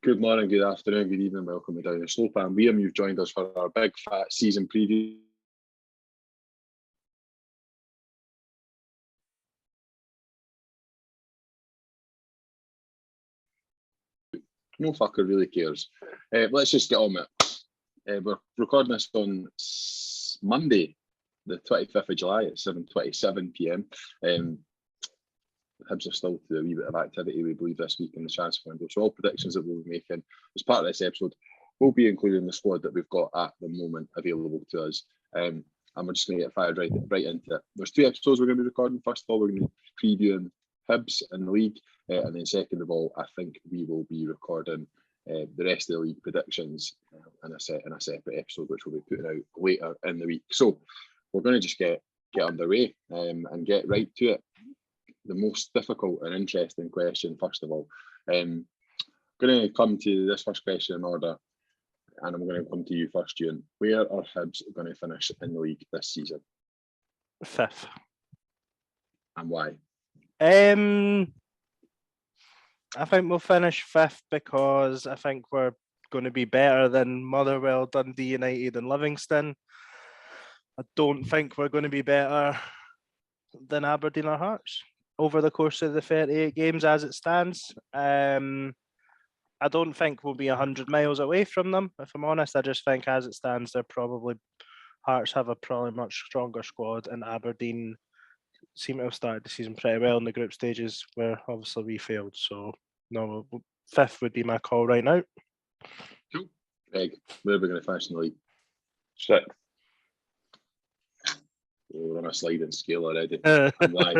Good morning, good afternoon, good evening. Welcome to Down the Slope. I'm Liam. You've joined us for our big fat season preview. No fucker really cares. Let's just get on with it. We're recording this on Monday, the 25th of July at 7:27 p.m. Hibs are still to a wee bit of activity, we believe, this week in the transfer window. So all predictions that we'll be making as part of this episode will be including the squad that we've got at the moment available to us. And we're just going to get fired right into it. There's two episodes we're going to be recording. First of all, we're going to be previewing Hibs in the league. And then second of all, I think we will be recording the rest of the league predictions in a separate episode, which we'll be putting out later in the week. So we're going to just get underway and get right to it. The most difficult and interesting question, first of all. I'm going to come to this first question in order, and I'm going to come to you first, Ewan. Where are Hibs going to finish in the league this season? 5th. And why? I think we'll finish 5th because I think we're going to be better than Motherwell, Dundee United and Livingston. I don't think we're going to be better than Aberdeen or Hearts over the course of the 38 games as it stands. I don't think we'll be 100 miles away from them, if I'm honest. I just think as it stands, Hearts have a probably much stronger squad, and Aberdeen seem to have started the season pretty well in the group stages, where obviously we failed. So, no, 5th would be my call right now. Cool. Greg, where are we going to finish in the league? 6th. We're on a sliding scale already. And why?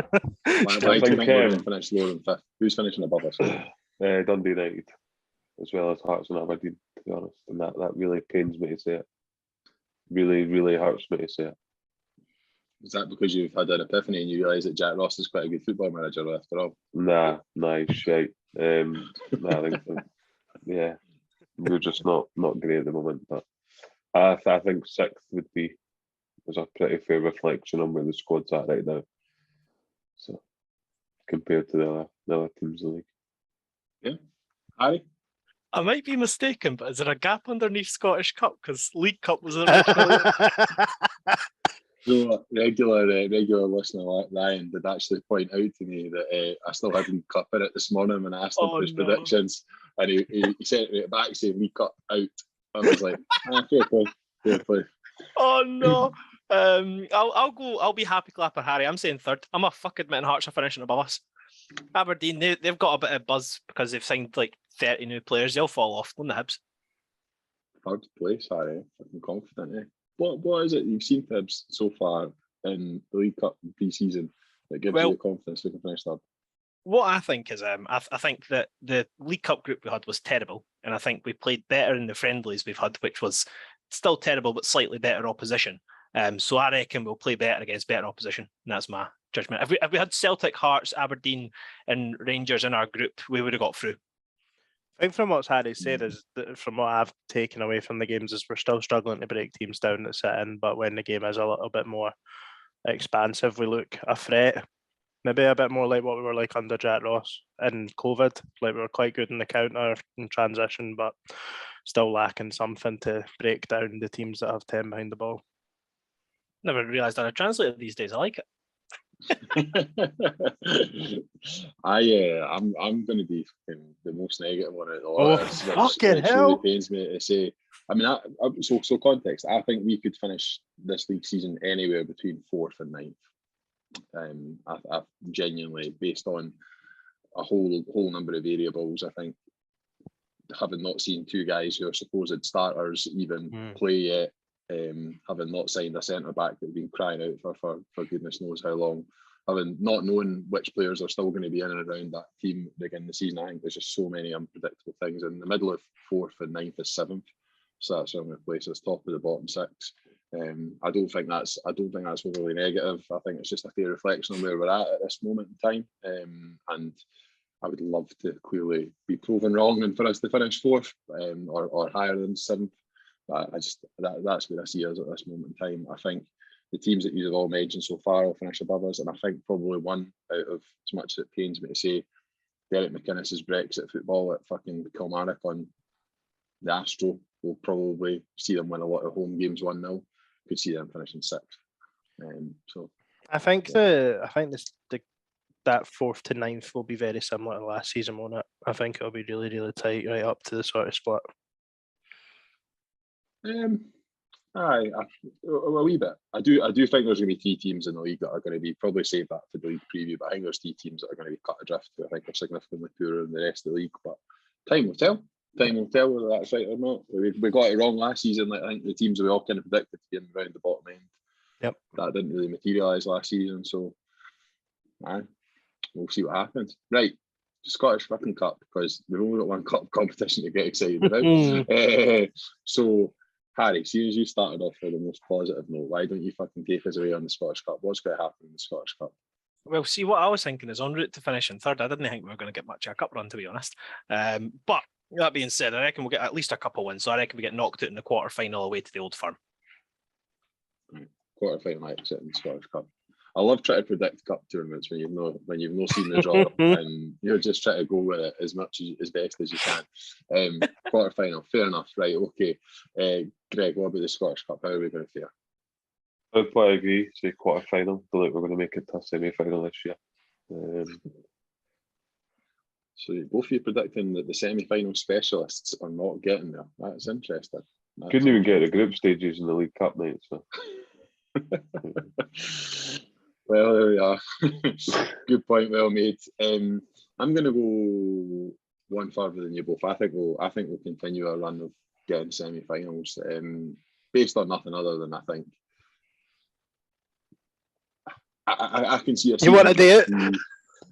Why do you think we're going to finish lower than 5th? Who's finishing above us? Dundee United, as well as Hearts and Aberdeen, to be honest. And that really pains me to say it. Really, really hurts me to say it. Is that because you've had an epiphany and you realise that Jack Ross is quite a good football manager after all? Nah, he's shite. I think, yeah, we're just not great at the moment. But I think 6th would be a pretty fair reflection on where the squad's at right now. So compared to the other teams in the league. Yeah. Harry? I might be mistaken, but is there a gap underneath Scottish Cup? Because League Cup was originally... So regular listener Ryan did actually point out to me that I still hadn't Cup in it this morning when I asked him for his predictions, and he sent it back saying we cut out. I was like, fair play. Oh no. I'll be happy clapping Harry. I'm saying 3rd. I'm a fuck admitting Hearts are finishing above us. Aberdeen, they've got a bit of buzz because they've signed like 30 new players. They'll fall off on the Hibs. 3rd place, Harry. I'm confident, eh? What is it you've seen Hibs so far in the League Cup pre-season that gives you the confidence we can finish 3rd? What I think is, I think that the League Cup group we had was terrible, and I think we played better in the friendlies we've had, which was still terrible but slightly better opposition. So I reckon we'll play better against better opposition, and that's my judgment. If we had Celtic, Hearts, Aberdeen, and Rangers in our group, we would have got through. I think from what Harry said is that from what I've taken away from the games is we're still struggling to break teams down that sit in, but when the game is a little bit more expansive, we look a threat. Maybe a bit more like what we were like under Jack Ross in COVID. Like we were quite good in the counter and transition, but still lacking something to break down the teams that have 10 behind the ball. Never realised that I translated these days. I like it. I'm going to be the most negative one out of all this, fucking which hell! really pains me to say. I mean, so context. I think we could finish this league season anywhere between 4th and 9th. I genuinely, based on a whole number of variables, I think having not seen two guys who are supposed starters even play yet. Having not signed a centre back that we've been crying out for goodness knows how long, having not knowing which players are still going to be in and around that team beginning the season, I think there's just so many unpredictable things. In the middle of 4th and 9th is 7th, so that's going to place us top of the bottom 6. I don't think that's overly negative. I think it's just a fair reflection on where we're at this moment in time, and I would love to clearly be proven wrong and for us to finish 4th or higher than 7th. But that's where I see us at this moment in time. I think the teams that you've all mentioned so far will finish above us, and I think probably one out of, as much as it pains me to say, Derek McInnes's Brexit football at fucking Kilmarnock on the Astro. We'll probably see them win a lot of home games 1-0. Could see them finishing 6th. So I think that 4th to 9th will be very similar to last season, won't it? I think it'll be really, really tight right up to the sort of split. Aye, a wee bit. I do think there's going to be 3 teams in the league that are going to be, probably save that for the league preview, but I think there's 3 teams that are going to be cut adrift who I think are significantly poorer than the rest of the league. But time will tell. Time will tell whether that's right or not. We got it wrong last season. Like, I think the teams that we all kind of predicted to be around the bottom end. Yep. That didn't really materialise last season. So, aye, we'll see what happens. Right. Scottish fucking Cup, because we've only got one cup competition to get excited about. So, Harry, seeing as you started off with the most positive note, why don't you fucking take us away on the Scottish Cup? What's going to happen in the Scottish Cup? Well, see, what I was thinking is en route to finishing 3rd. I didn't think we were going to get much of a cup run, to be honest. But that being said, I reckon we'll get at least a couple wins. So I reckon we get knocked out in the quarter-final away to the Old Firm. Quarter-final exit in the Scottish Cup. I love trying to predict cup tournaments when you've no seen the draw and you're just trying to go with it as best as you can. Quarter-final, fair enough, right? Okay, Greg, what about the Scottish Cup? How are we going to fare? I'd probably agree. Say quarter-final. Don't think we're going to make it to semi-final this year. So both of you predicting that the semi-final specialists are not getting there. That's interesting. Couldn't even get the group stages in the League Cup night. So. Well, there we are. Good point, well made. I'm going to go one further than you both. I think we'll continue our run of getting semi-finals, based on nothing other than I think I can see a season. You want to do it?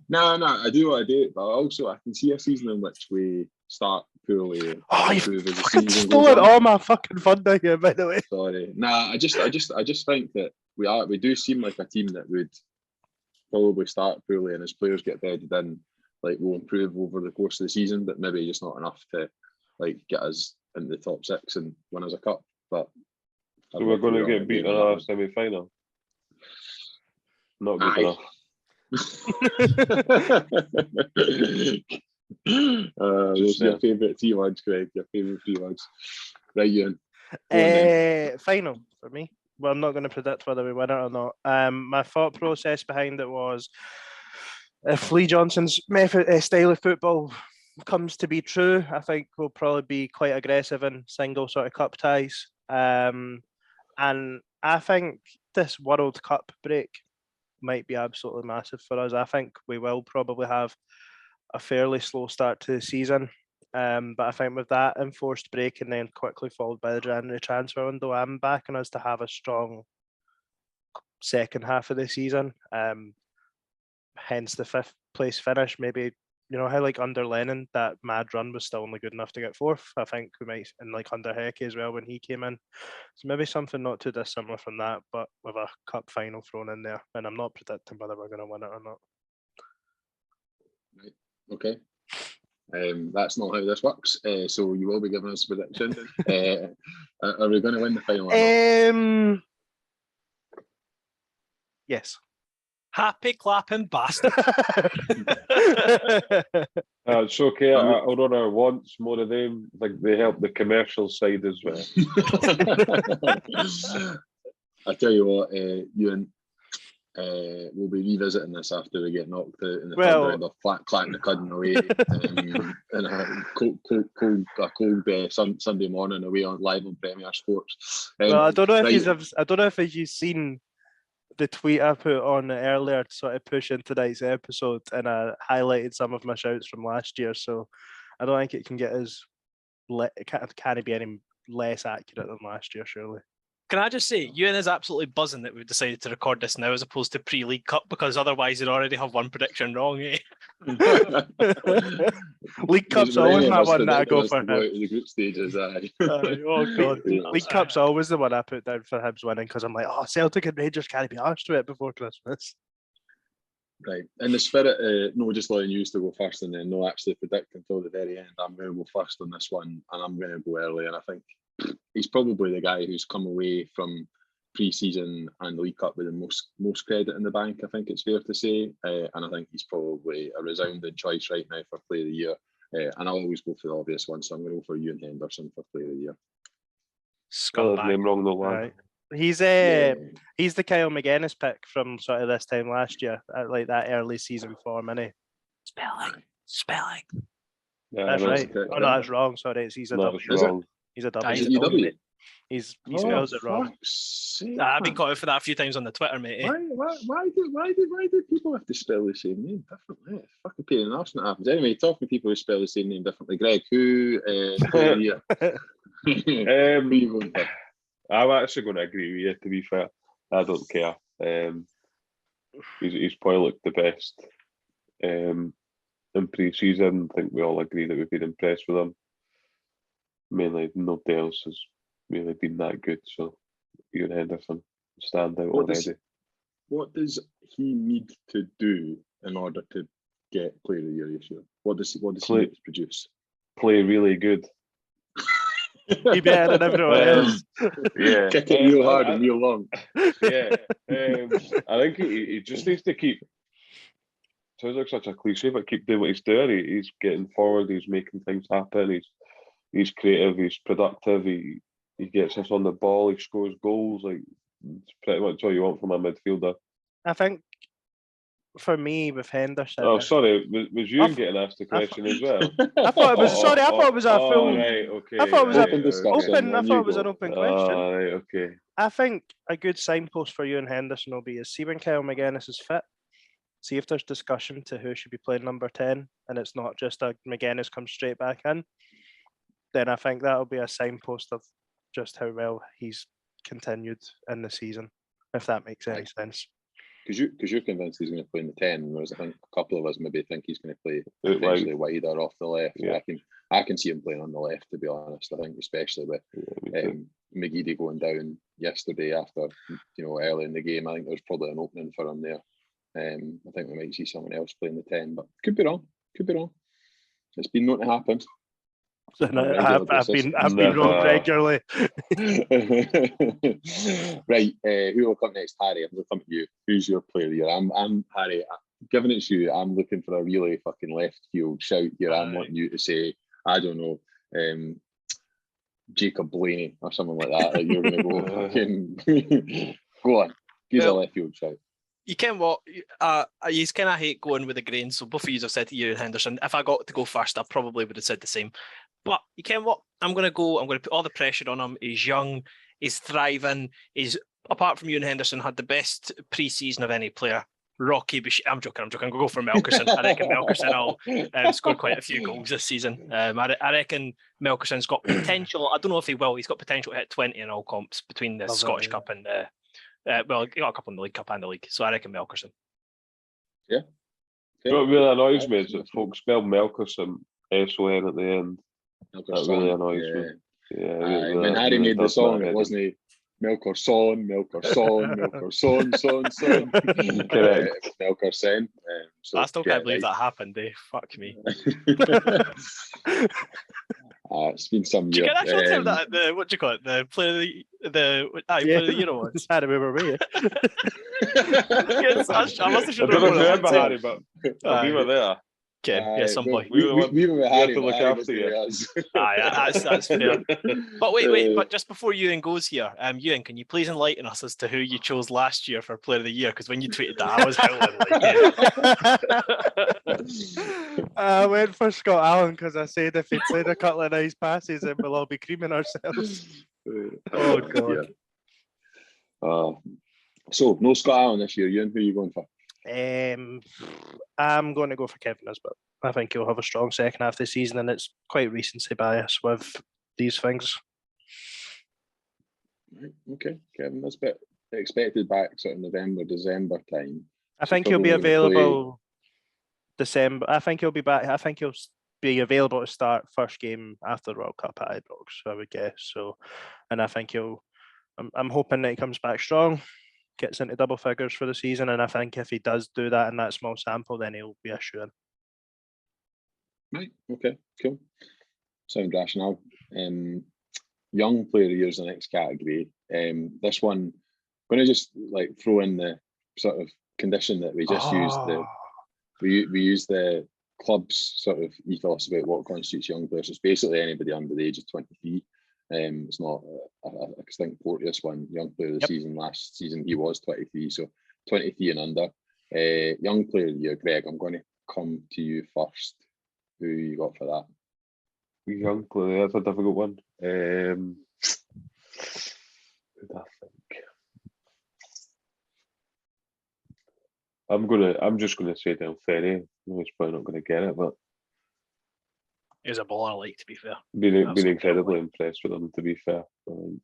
No, I do want to do it, but also I can see a season in which we start poorly. Oh, you fucking stole all my fucking fun down here, by the way. Sorry. Nah, I just think that we do seem like a team that would probably start poorly, and as players get bedded in, like, we'll improve over the course of the season, but maybe just not enough to like get us into the top 6 and win us a cup. But so we're going to get beat in our semi-final. Not good enough. Those are your favourite 3 words, Greg. Your favourite 3 words. Right, Ewan. Final for me. Well, I'm not going to predict whether we win it or not. My thought process behind it was, if Lee Johnson's style of football comes to be true, I think we'll probably be quite aggressive in single sort of cup ties. And I think this World Cup break might be absolutely massive for us. I think we will probably have a fairly slow start to the season. But I think with that enforced break and then quickly followed by the January transfer window, I'm backing us to have a strong second half of the season. Hence the 5th place finish. Maybe, you know how like under Lennon, that mad run was still only good enough to get 4th. I think we might, and like under Hecky as well when he came in. So maybe something not too dissimilar from that, but with a cup final thrown in there. And I'm not predicting whether we're going to win it or not. Right. Okay. That's not how this works. So you will be giving us a prediction. Are we going to win the final or not? Yes. Happy clapping bastard. It's okay. I'll run our wants, more of them. Like, they help the commercial side as well. I tell you what, Ewan, we'll be revisiting this after we get knocked out in the third round of Clacking the Cudding away in a cold Sunday morning away live on Premier Sports. Well, I don't know if you've seen the tweet I put on earlier to sort of push into tonight's episode, and I highlighted some of my shouts from last year. So I don't think it can get can't be any less accurate than last year, surely. Can I just say, Ewan is absolutely buzzing that we've decided to record this now as opposed to pre-League Cup, because otherwise you'd already have one prediction wrong, eh? League Cup's always my one that I go for. The group stages, oh God, League Cup's always the one I put down for Hibs winning, because I'm like, oh, Celtic and Rangers can't be arsed to it before Christmas. Right, in the spirit, no, just letting you to go first and then no actually predict until the very end. I'm going to go first on this one, and I'm going to go early, and I think he's probably the guy who's come away from pre-season and the League Cup with the most credit in the bank, I think it's fair to say, and I think he's probably a resounding choice right now for Player of the Year. And I'll always go for the obvious one, so I'm going to go for Ewan Henderson for Player of the Year. Spell his name wrong, no lad. Right. He's the Kyle McGuinness pick from sort of this time last year, like that early season form, isn't he? Spelling. Yeah, That's no, right. Oh no, that's wrong. Sorry, he's a no, W. it's wrong. He's a W. Is it UW? He spells it wrong. I've been caught out for that a few times on the Twitter, mate. Why do people have to spell the same name differently? It's fucking pain in the arse when it happens. Anyway, talking to people who spell the same name differently. Greg, who Player of the Year? Who you going for? I'm actually going to agree with you, to be fair. I don't care. He's probably looked the best in pre-season. I think we all agree that we've been impressed with him. Mainly, nobody else has really been that good. So, Ewan Henderson stand out already. What does he need to do in order to get Player of the Year this year? What does he need to produce? Play really good. Be better than everyone else. Yeah, Kick it real hard and real long. Yeah, I think he just needs to keep. Sounds like such a cliche, but keep doing what he's doing. He's getting forward. He's making things happen. He's creative. He's productive. He gets us on the ball. He scores goals. Like, it's pretty much all you want from a midfielder. I think for me with Henderson. Oh, sorry, was you getting asked the question as well? I thought it was. Sorry, I thought it was a full. Right, okay. I thought it was open discussion. open. I thought it was an open question. Right, okay. I think a good signpost for you and Henderson will be is see when Kyle McGuinness is fit. See if there's discussion to who should be playing number 10, and it's not just a McGuinness comes straight back in. Then I think that'll be a signpost of just how well he's continued in the season, if that makes any sense. Because you're convinced he's going to play in the 10, whereas I think a couple of us maybe think he's going to play potentially wider off the left. Yeah. I can see him playing on the left, to be honest. I think especially with McGeady going down yesterday after early in the game, I think there's probably an opening for him there. I think we might see someone else playing the 10, but could be wrong. It's been known to happen. I've been wrong regularly. Right, who will come next? Harry, I'm going to come to you. Who's your Player of the Year? I'm Harry. Given it's you, I'm looking for a really fucking left field shout here. I'm wanting you to say, I don't know, Jacob Blaney or something like that. Like you're going to go fucking go on. Give a left field shout. You can what? You kind of hate going with the grain. So both of you have said to you and Henderson. If I got to go first, I probably would have said the same. But you can what? I'm going to put all the pressure on him. He's young. He's thriving. He's, apart from you and Henderson, had the best pre-season of any player. Rocky, I'm joking. I'm going to go for Melkerson. I reckon Melkerson will score quite a few goals this season. I reckon Melkerson's got potential. I don't know if he will. He's got potential to hit 20 in all comps between the Scottish Cup and he got a couple in the League Cup and the League. So I reckon Melkerson. Yeah. What really annoys me is that folks spell Melkerson S-O-N at the end. That really annoys me. Yeah, when Harry made the song, it wasn't Melkerson. Correct. Melkerson. I still can't believe that happened. Fuck me. It's been some year. You can actually tell that what do you call it? The player of the year awards. Had we were away. Yes, I must have should I don't remember Harry, but we were there. Okay, some boy. We were with Harry to look after you. That's fair. But wait, but just before Ewan goes here, Ewan, can you please enlighten us as to who you chose last year for Player of the Year? Because when you tweeted that, I was howling. I went for Scott Allen because I said if he'd played a couple of nice passes, then we'll all be creaming ourselves. Oh God. Yeah. So no Scott Allen this year. Ewan, who are you going for? I'm going to go for Kevin Nisbet. I think he'll have a strong second half of the season, and it's quite recency bias with these things. Right, okay, Kevin Nisbet expected back sort of November, December time. I think he'll be available December. I think he'll be back. I think he'll be available to start first game after the World Cup at Ibrox, I would guess. So, and I think I'm hoping that he comes back strong, gets into double figures for the season, and I think if he does do that in that small sample, then he'll be a shoo-in. Right, okay, cool. Sound rationale. Young Player of the Year is the next category. This one, going to just like throw in the sort of condition that we just use the we use the club's sort of ethos about what constitutes young players. It's basically anybody under the age of 23. It's not, I think Porteous won Young Player of the Season last season. He was 23, so 23 and under. Young Player of the Year, Greg, I'm going to come to you first. Who you got for that? Young Player, that's a difficult one. Who do I think? I'm just gonna say Del Ferry. I know he's probably not gonna get it, but He's a baller, like, to be fair. been Absolutely. incredibly impressed with him, to be fair. I think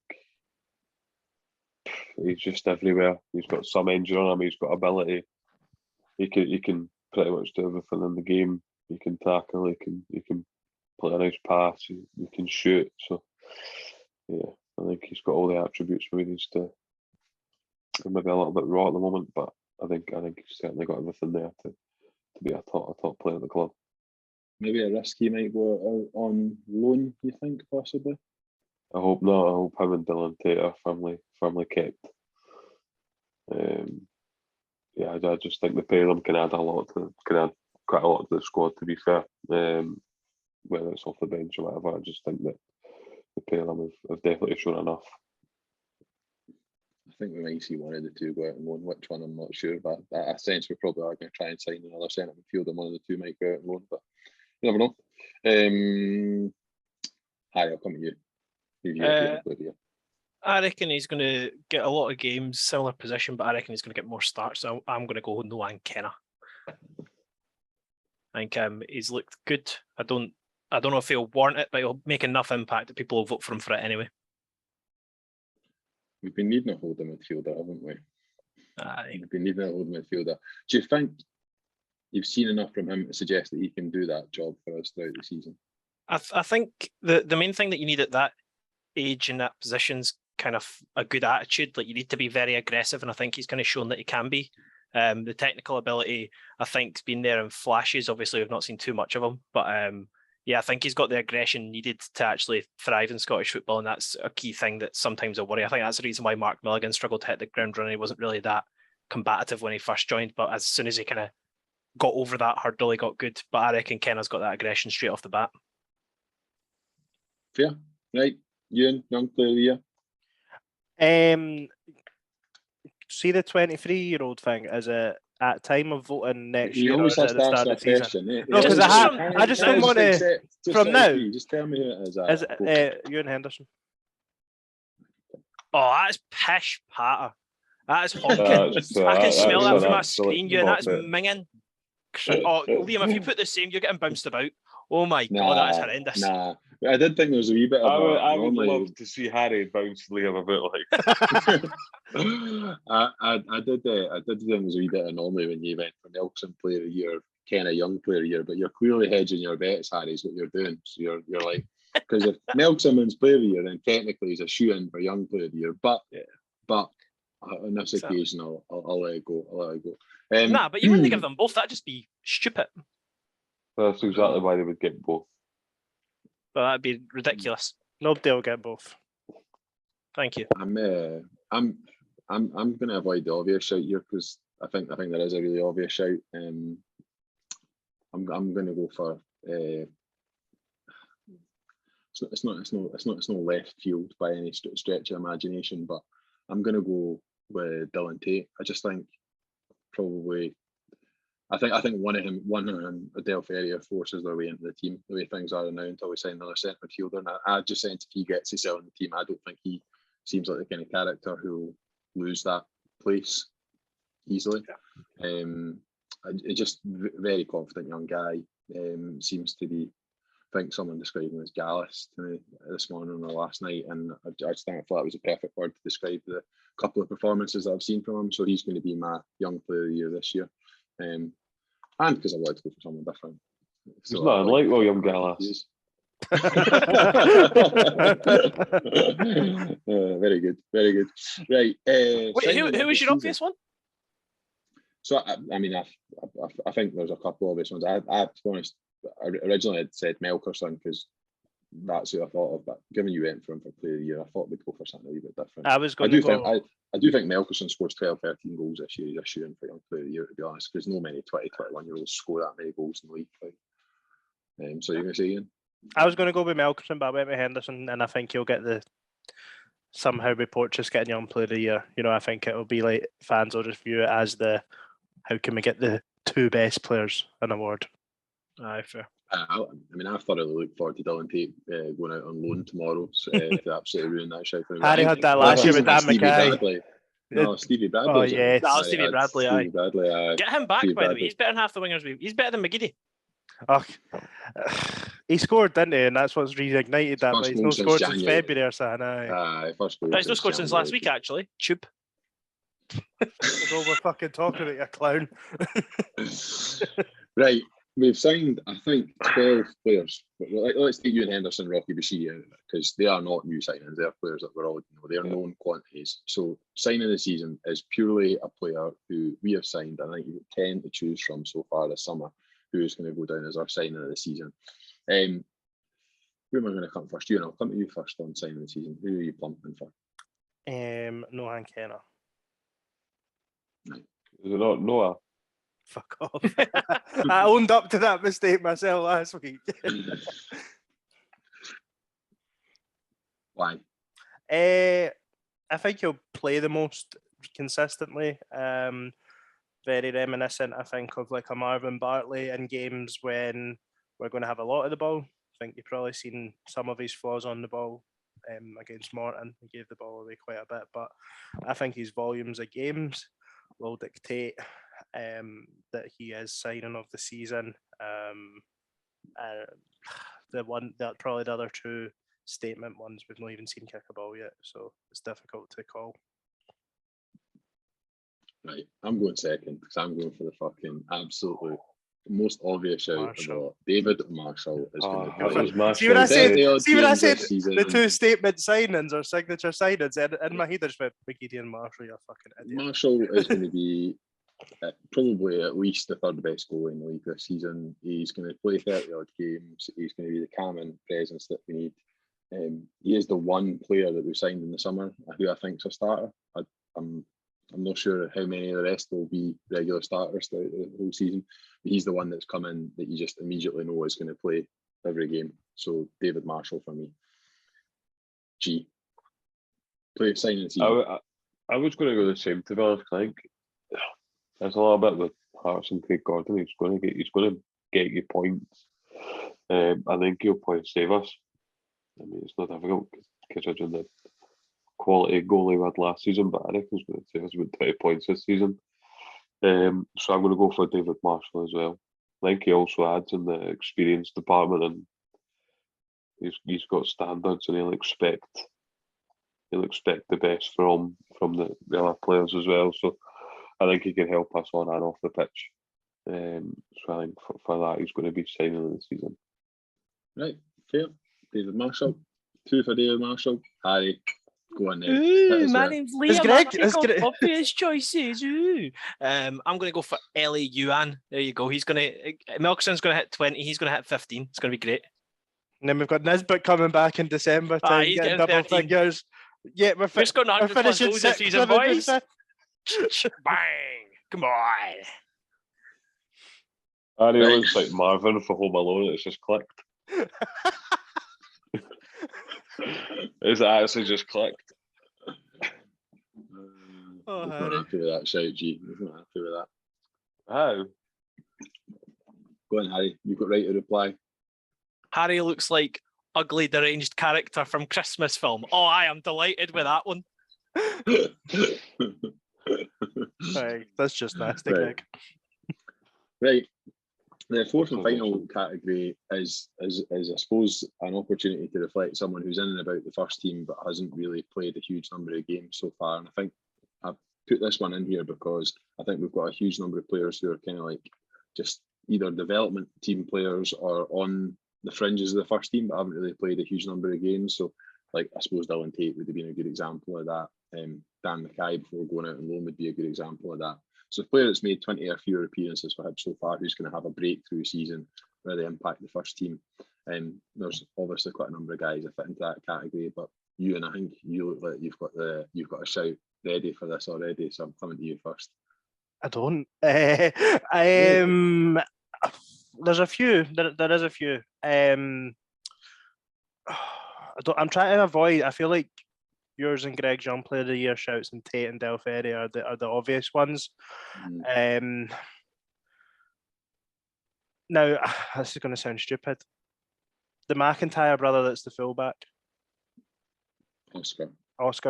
he's just everywhere. He's got some engine on him, he's got ability. He can pretty much do everything in the game. He can tackle, he can play a nice pass, he can shoot. So yeah, I think he's got all the attributes where he needs to. Maybe a little bit raw at the moment, but I think he's certainly got everything there to be a top player at the club. Maybe a risk he might go out on loan, you think, possibly? I hope not. I hope him and Dylan Tate are firmly kept. Yeah, I just think the pair of them can add quite a lot to the squad, to be fair. Whether it's off the bench or whatever, I just think that the pair of them have definitely shown enough. I think we might see one of the two go out on loan. Which one, I'm not sure, but I sense we probably are going to try and sign another centre midfielder, and one of the two might go out on loan, but you never know. Harry, I'll come to you. I reckon he's going to get a lot of games, similar position, but I reckon he's going to get more starts. So I'm going to go Noah Kenna. I think he's looked good. I don't know if he'll warrant it, but he'll make enough impact that people will vote for him for it anyway. We've been needing a holding midfielder, haven't we? Aye. We've been needing a holding midfielder. Do you think you've seen enough from him to suggest that he can do that job for us throughout the season? I think the main thing that you need at that age in that position's kind of a good attitude. Like, you need to be very aggressive, and I think he's kind of shown that he can be. The technical ability, I think, has been there in flashes. Obviously, we've not seen too much of him, but yeah, I think he's got the aggression needed to actually thrive in Scottish football, and that's a key thing that sometimes I worry. I think that's the reason why Mark Milligan struggled to hit the ground running. He wasn't really that combative when he first joined, but as soon as he kind of got over that hurdle, he got good. But I reckon Kenna's got that aggression straight off the bat. Fair. Right. Ewan, Young Player of the Year. See the 23-year-old thing as a at time of voting next He year, or always is it has at to the ask start of that the season? question. No, because I just don't want to. From now, just tell me who it is. Is Ewan Henderson? Oh, that's pish patter. That is honking. I can smell that from my screen, Ewan. That's minging. Oh, Liam, if you put the same, you're getting bounced about. Oh my God, that's horrendous. Nah, I did think there was a wee bit of I would love to see Harry bounce Liam a bit like. I did think there was a wee bit of anomaly when you went for Nelson Player of the Year, Kenna Young Player of the Year, but you're clearly hedging your bets, Harry, is what you're doing. So you're like, because if Nelson wins Player of the Year, then technically he's a shoe-in for Young Player of the Year. But on this occasion, I'll let it go. Nah, but you wouldn't give them both. That'd just be stupid. That's exactly why they would get both. But that'd be ridiculous. Nobody will get both. Thank you. I'm going to avoid the obvious shout here because I think there is a really obvious shout. I'm going to go for it's not left field by any stretch of imagination, but I'm going to go with Dylan Tate. I just think probably. I think one of him, Del Ferry, forces their way into the team the way things are now until we sign another centre midfielder. And I just sense if he gets himself in the team, I don't think he seems like the kind of character who will lose that place easily. Just very confident young guy. Seems to be. I think someone described him as gallus to me this morning or last night, and I just think I thought that was a perfect word to describe the couple of performances that I've seen from him. So he's going to be my Young Player of the Year this year. And because I wanted to go for someone different. It's not unlike William Gallas. Very good. Right. Wait, who was your obvious one? So I think there's a couple of obvious ones. I to be honest, originally I'd said Melkerson because that's who I thought of. But given you went for him for Player of the Year, I thought we'd go for something a wee bit different. I was I going do to go. think I do think Melkerson scores 12, 13 goals this year. He's a shooting for Young Player of the Year, to be honest, because no many 20, 21-year-olds score that many goals in the league. Like. So you're going to say Ian? I was going to go with Melkerson, but I went with Henderson, and I think he'll get somehow report just getting Young Player of the Year. You know, I think it'll be like fans will just view it as how can we get the 2 best players an award. Aye, fair. I mean, I thoroughly look forward to Dylan Tate going out on loan tomorrow to absolutely ruin that shit for me. Harry had that last year with Dan Mackay. No, Stevie Bradley. Oh, yes. That was Stevie Bradley, aye. Stevie Bradley, aye. Get him back, Stevie by the way. Bradley. He's better than half the wingers. He's better than McGeady. Oh, he scored, didn't he? And that's what's reignited that. But he's not scored since February or something. Aye. First goal. He's not scored since last week, actually. Tube. Well, we're fucking talking about you, clown. Right. We've signed, I think, 12 players. Let's take you and Henderson, Rocky Bashiri out of it, because they are not new signings. They are players that we're all know. They are known quantities. So signing the season is purely a player who we have signed. I think you've got 10 to choose from so far this summer, who is going to go down as our signing of the season. Who am I going to come first? You and I'll come to you first on signing the season. Who are you plumping for? Nohan Kenner. Is it not Noah? Fuck off. I owned up to that mistake myself last week. Why? I think he'll play the most consistently. Very reminiscent, I think, of like a Marvin Bartley in games when we're going to have a lot of the ball. I think you've probably seen some of his flaws on the ball against Morton. He gave the ball away quite a bit, but I think his volumes of games will dictate that he is signing of the season. Probably the other 2 statement ones we've not even seen kick a ball yet, so it's difficult to call. Right, I'm going second because I'm going for the fucking absolutely most obvious shout of all. David Marshall is going to play. See what I said? Season. The 2 statement signings or signature signings, and in my head I just went McGeady and Marshall. You're a fucking idiot. Marshall is going to be probably at least the 3rd best goalie in the league this season. He's going to play 30 odd games. He's going to be the calming presence that we need. He is the one player that we signed in the summer who I think is a starter. I'm not sure how many of the rest will be regular starters throughout the whole season, but he's the one that's come in that you just immediately know is going to play every game. So David Marshall for me. G. Play signing season. I was going to go the same, to be honest. I think there's a little bit with Hearts and Craig Gordon. He's going to get you points. I think he'll probably save us. I mean, it's not difficult considering the quality goalie we had last season, but I reckon he's going to save us about 20 points this season. So I'm going to go for David Marshall as well. I think he also adds in the experience department, and he's got standards, and he'll expect the best from the other players as well. So I think he can help us on and off the pitch. So I think for that, he's going to be signing in the season. Right, fair. David Marshall. 2 for David Marshall. Harry, go on then. Ooh, my name's Liam. Greg. Obvious choices. Ooh. I'm going to go for Ellie Yuan. There you go. Melkerson's going to hit 20. He's going to hit 15. It's going to be great. And then we've got Nisbet coming back in December. He's getting getting double 13. figures. Yeah, we're scoring 100 plus goals this season, boys. Bang! Come on. Harry looks like Marvin for Home Alone. It's just clicked. It's actually just clicked. I'm not happy with that shout, G. I'm not happy with that. How? Go on, Harry. You've got right to reply. Harry looks like ugly deranged character from Christmas film. Oh, I am delighted with that one. Right, that's just nasty, Right. Greg. Right. The 4th and final category is I suppose an opportunity to reflect someone who's in and about the first team but hasn't really played a huge number of games so far. And I think I've put this one in here because I think we've got a huge number of players who are kind of like just either development team players or on the fringes of the first team but haven't really played a huge number of games. So like I suppose Dylan Tate would have been a good example of that. Dan Mackay before going out on loan would be a good example of that. So a player that's made 20 or fewer appearances for Hibs so far, who's going to have a breakthrough season, really impact the first team. There's obviously quite a number of guys that fit into that category, but you, and I think you look like you've got a shout ready for this already. So I'm coming to you first. I don't. There's a few. There is a few. I'm trying to avoid. I feel like yours and Greg's Young Player of the Year shouts and Tate and Del Ferry are the obvious ones. Now, this is going to sound stupid. The McIntyre brother that's the fullback. Oscar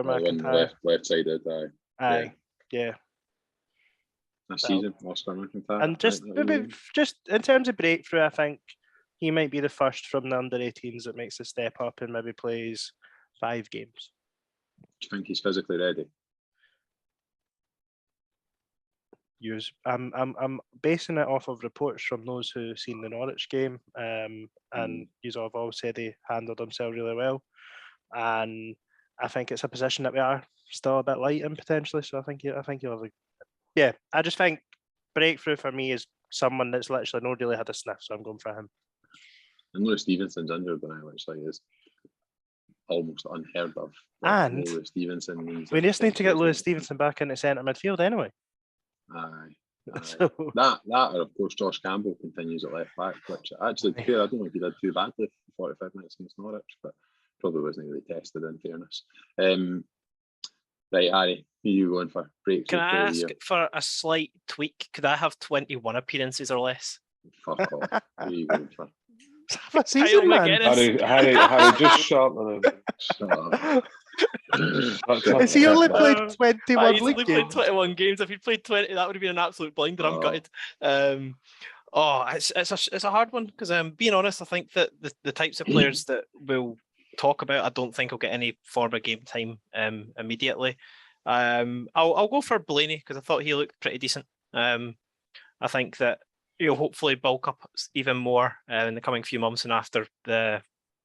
McIntyre. Left-sided. Aye. Yeah. This season, Oscar McIntyre. And just in terms of breakthrough, I think he might be the first from the under-18s that makes a step up and maybe plays 5 games. Do you think he's physically ready? I'm basing it off of reports from those who've seen the Norwich game, and you've all said he handled himself really well, and I think it's a position that we are still a bit light in potentially. So I think he'll have I just think breakthrough for me is someone that's literally not really had a sniff, so I'm going for him. And Lewis Stevenson's injured now, which is almost unheard of. And Lewis Stevenson we just need to get Lewis Stevenson back into centre midfield anyway. Aye. So, that, or of course, Josh Campbell continues at left back, which actually, I don't think he did too badly for 45 minutes against Norwich, but probably wasn't really tested in fairness. Right, Harry, who are you going for? Can I ask for a slight tweak? Could I have 21 appearances or less? Fuck off. Who are you going for? Have a season, man. Harry, just shut up. Has he only played 21 he's league only games? played 21 games. If he'd played 20, that would have been an absolute blinder. I'm gutted. It's a hard one because being honest, I think that the types of players that we'll talk about, I don't think will get any form of game time immediately. I'll go for Blaney because I thought he looked pretty decent. I think that he'll hopefully bulk up even more in the coming few months and after the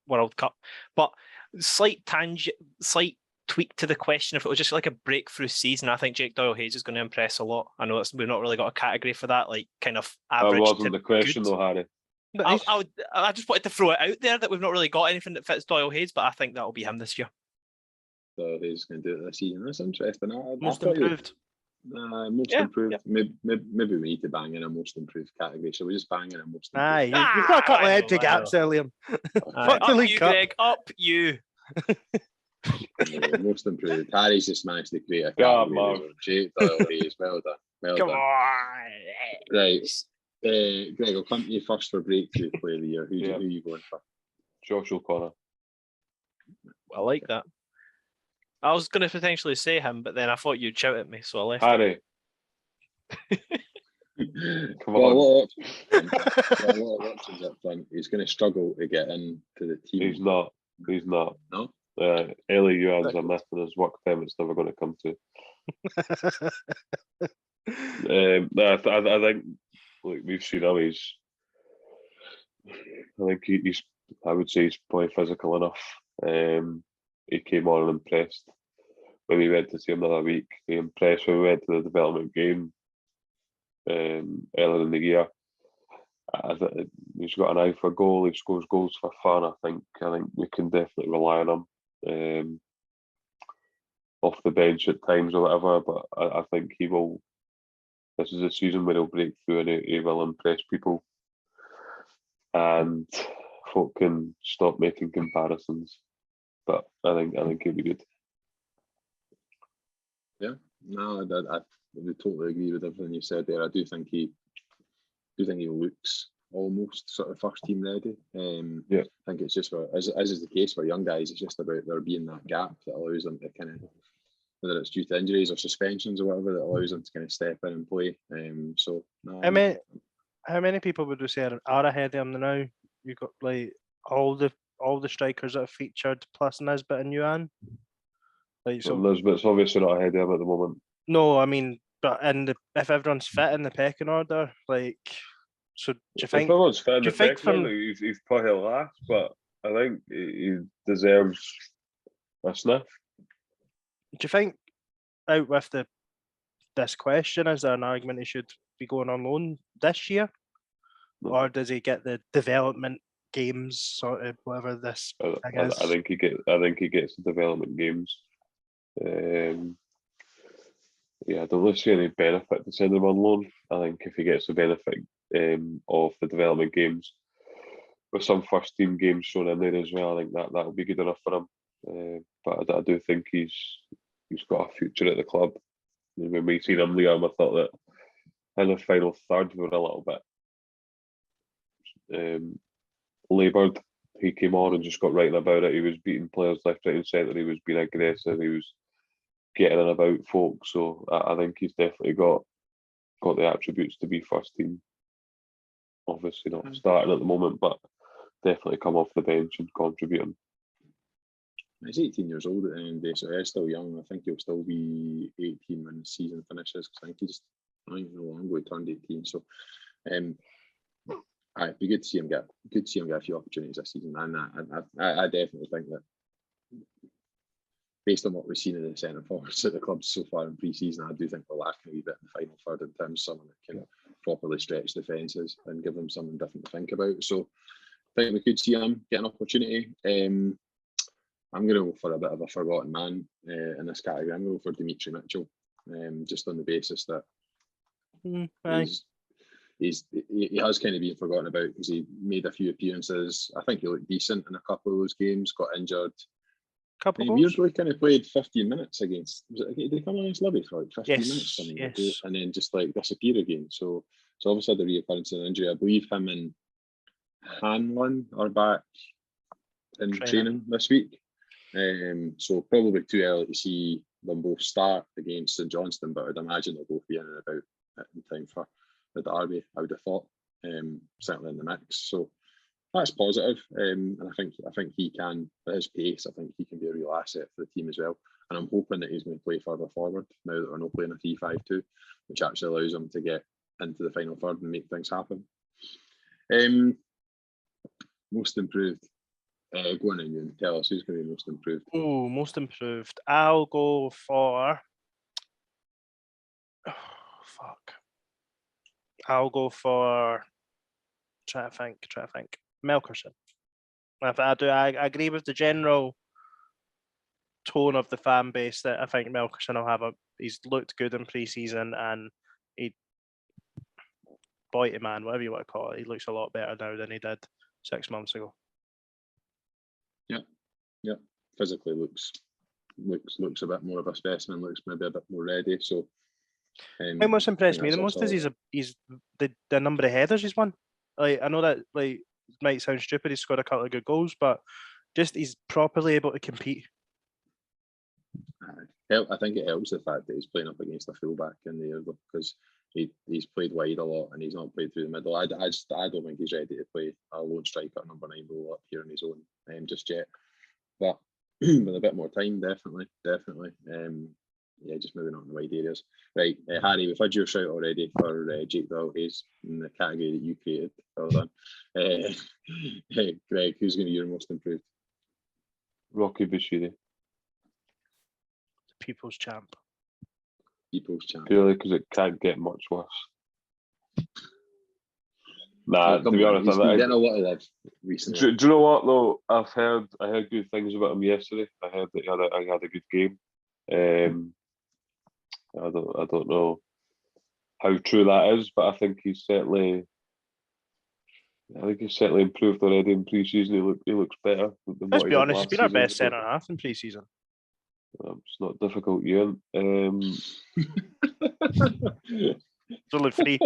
World Cup. But slight tweak to the question, if it was just like a breakthrough season, I think Jake Doyle-Hayes is going to impress a lot. I know we've not really got a category for that, like kind of average. That wasn't the question though, Harry. I just wanted to throw it out there that we've not really got anything that fits Doyle-Hayes, but I think that'll be him this year. So he's going to do it this season. That's interesting. Most improved. Most improved. Yeah. Maybe we need to bang in a most improved category. So we just bang in a most improved. Aye, you've got a couple of empty gaps earlier. Up you, Greg. Up you. Most improved. Harry's just managed to create a category. Jake Doyle-Hayes. Well done. Come on. Right. Greg, I'll come to you first for breakthrough player of the year. Who are you going for? Josh O'Connor. I like that. I was going to potentially say him, but then I thought you'd shout at me, so I left. Harry. Come on. A lot of options up front. He's going to struggle to get into the team. He's not. No? Ellie Ewan's a myth and his work time it's never going to come to. I think like we've seen him, I would say he's probably physical enough. He came on and impressed when we went to see him the other week. He impressed when we went to the development game earlier in the year. He's got an eye for goal. He scores goals for fun. I think we can definitely rely on him off the bench at times or whatever. But I think he will. This is a season where he'll break through and he will impress people, and folk can stop making comparisons. But I think he'll be good. Yeah, no, I would totally agree with everything you said there. I do think he looks almost sort of first team ready. I think it's just as is the case for young guys, it's just about there being that gap that allows them to kind of, whether it's due to injuries or suspensions or whatever, that allows them to kind of step in and play. How many people would we say are ahead of him now? You've got like all the strikers that have featured plus Nisbet and Yuan. Nisbet's obviously not ahead of him at the moment. No, I mean, but if everyone's fit in the pecking order, so do you think? If everyone's fit in the pecking order, he's probably last, but I think he deserves a sniff. Do you think, out with this question, is there an argument he should be going on loan this year? No. Or does he get the development games sorted, whatever this thing I is. think he gets the development games. Yeah, I don't really see any benefit to sending him on loan. I think if he gets the benefit of the development games, with some first team games shown in there as well, I think that will be good enough for him. But I do think he's got a future at the club. When we seen him, Liam, I thought that in the final third we were a little bit laboured. He came on and just got right about it. He was beating players left, right, and centre. He was being aggressive. He was getting in about folk. So I think he's definitely got the attributes to be first team. Obviously not starting at the moment, but definitely come off the bench and contributing. He's 18 years old at the end of the day, so he's still young. I think he'll still be 18 when the season finishes. Because I think no long ago he turned 18. So, it'd be good to see him get a few opportunities this season. And I definitely think that, based on what we've seen in the centre forwards at the club so far in pre-season, I do think we're lacking a wee bit in the final third in terms of someone that can properly stretch defences and give them something different to think about. So I think we could see him get an opportunity. I'm going to go for a bit of a forgotten man in this category. I'm going to go for Dimitri Mitchell, just on the basis that he has kind of been forgotten about because he made a few appearances. I think he looked decent in a couple of those games, got injured. Couple He goals? weirdly kind of played 15 minutes against, did he come on against Libby for like 15 minutes? Yes. And then just like disappear again. So obviously had a reoccurrence of an injury. I believe him and Hanlon are back in training this week. So probably too early to see them both start against St Johnstone, but I'd imagine they'll both be in and about in time for the derby, I would have thought, certainly in the mix. So that's positive, and I think he can, at his pace, I think he can be a real asset for the team as well. And I'm hoping that he's going to play further forward now that we're not playing a 3-5-2, which actually allows him to get into the final third and make things happen. Most improved. Go on in and tell us who's going to be most improved. Oh, most improved. I'll go for. Oh, fuck. I'll go for. Try to think. Melkerson. I agree with the general tone of the fan base that I think Melkerson will have he's looked good in pre-season, and boy, man, whatever you want to call it, he looks a lot better now than he did 6 months ago. Yeah. Physically looks a bit more of a specimen. Looks maybe a bit more ready. So, what's impressed me the most is he's the number of headers he's won. Like, I know that like might sound stupid. He's scored a couple of good goals, but just he's properly able to compete. I think it helps the fact that he's playing up against a fullback in there, because he's played wide a lot and he's not played through the middle. I don't think he's ready to play a lone striker number 9 role up here on his own just yet. But with a bit more time, definitely. Just moving on in the wide areas. Right, Harry, we've had your shout already for Jake Doyle-Hayes in the category that you created. Well done. Greg, who's going to be your most improved? Rocky Bashiri. People's champ. Purely because it can't get much worse. Nah, to be honest, he's been getting a lot of love recently. Do you know what though? I heard good things about him yesterday. I heard that he had a good game. I don't know how true that is, but I think he's certainly improved already in pre-season. He looks better than Let's what be he honest, did he's been our last season, best centre half in pre-season. It's not difficult, Ian. It's only 3.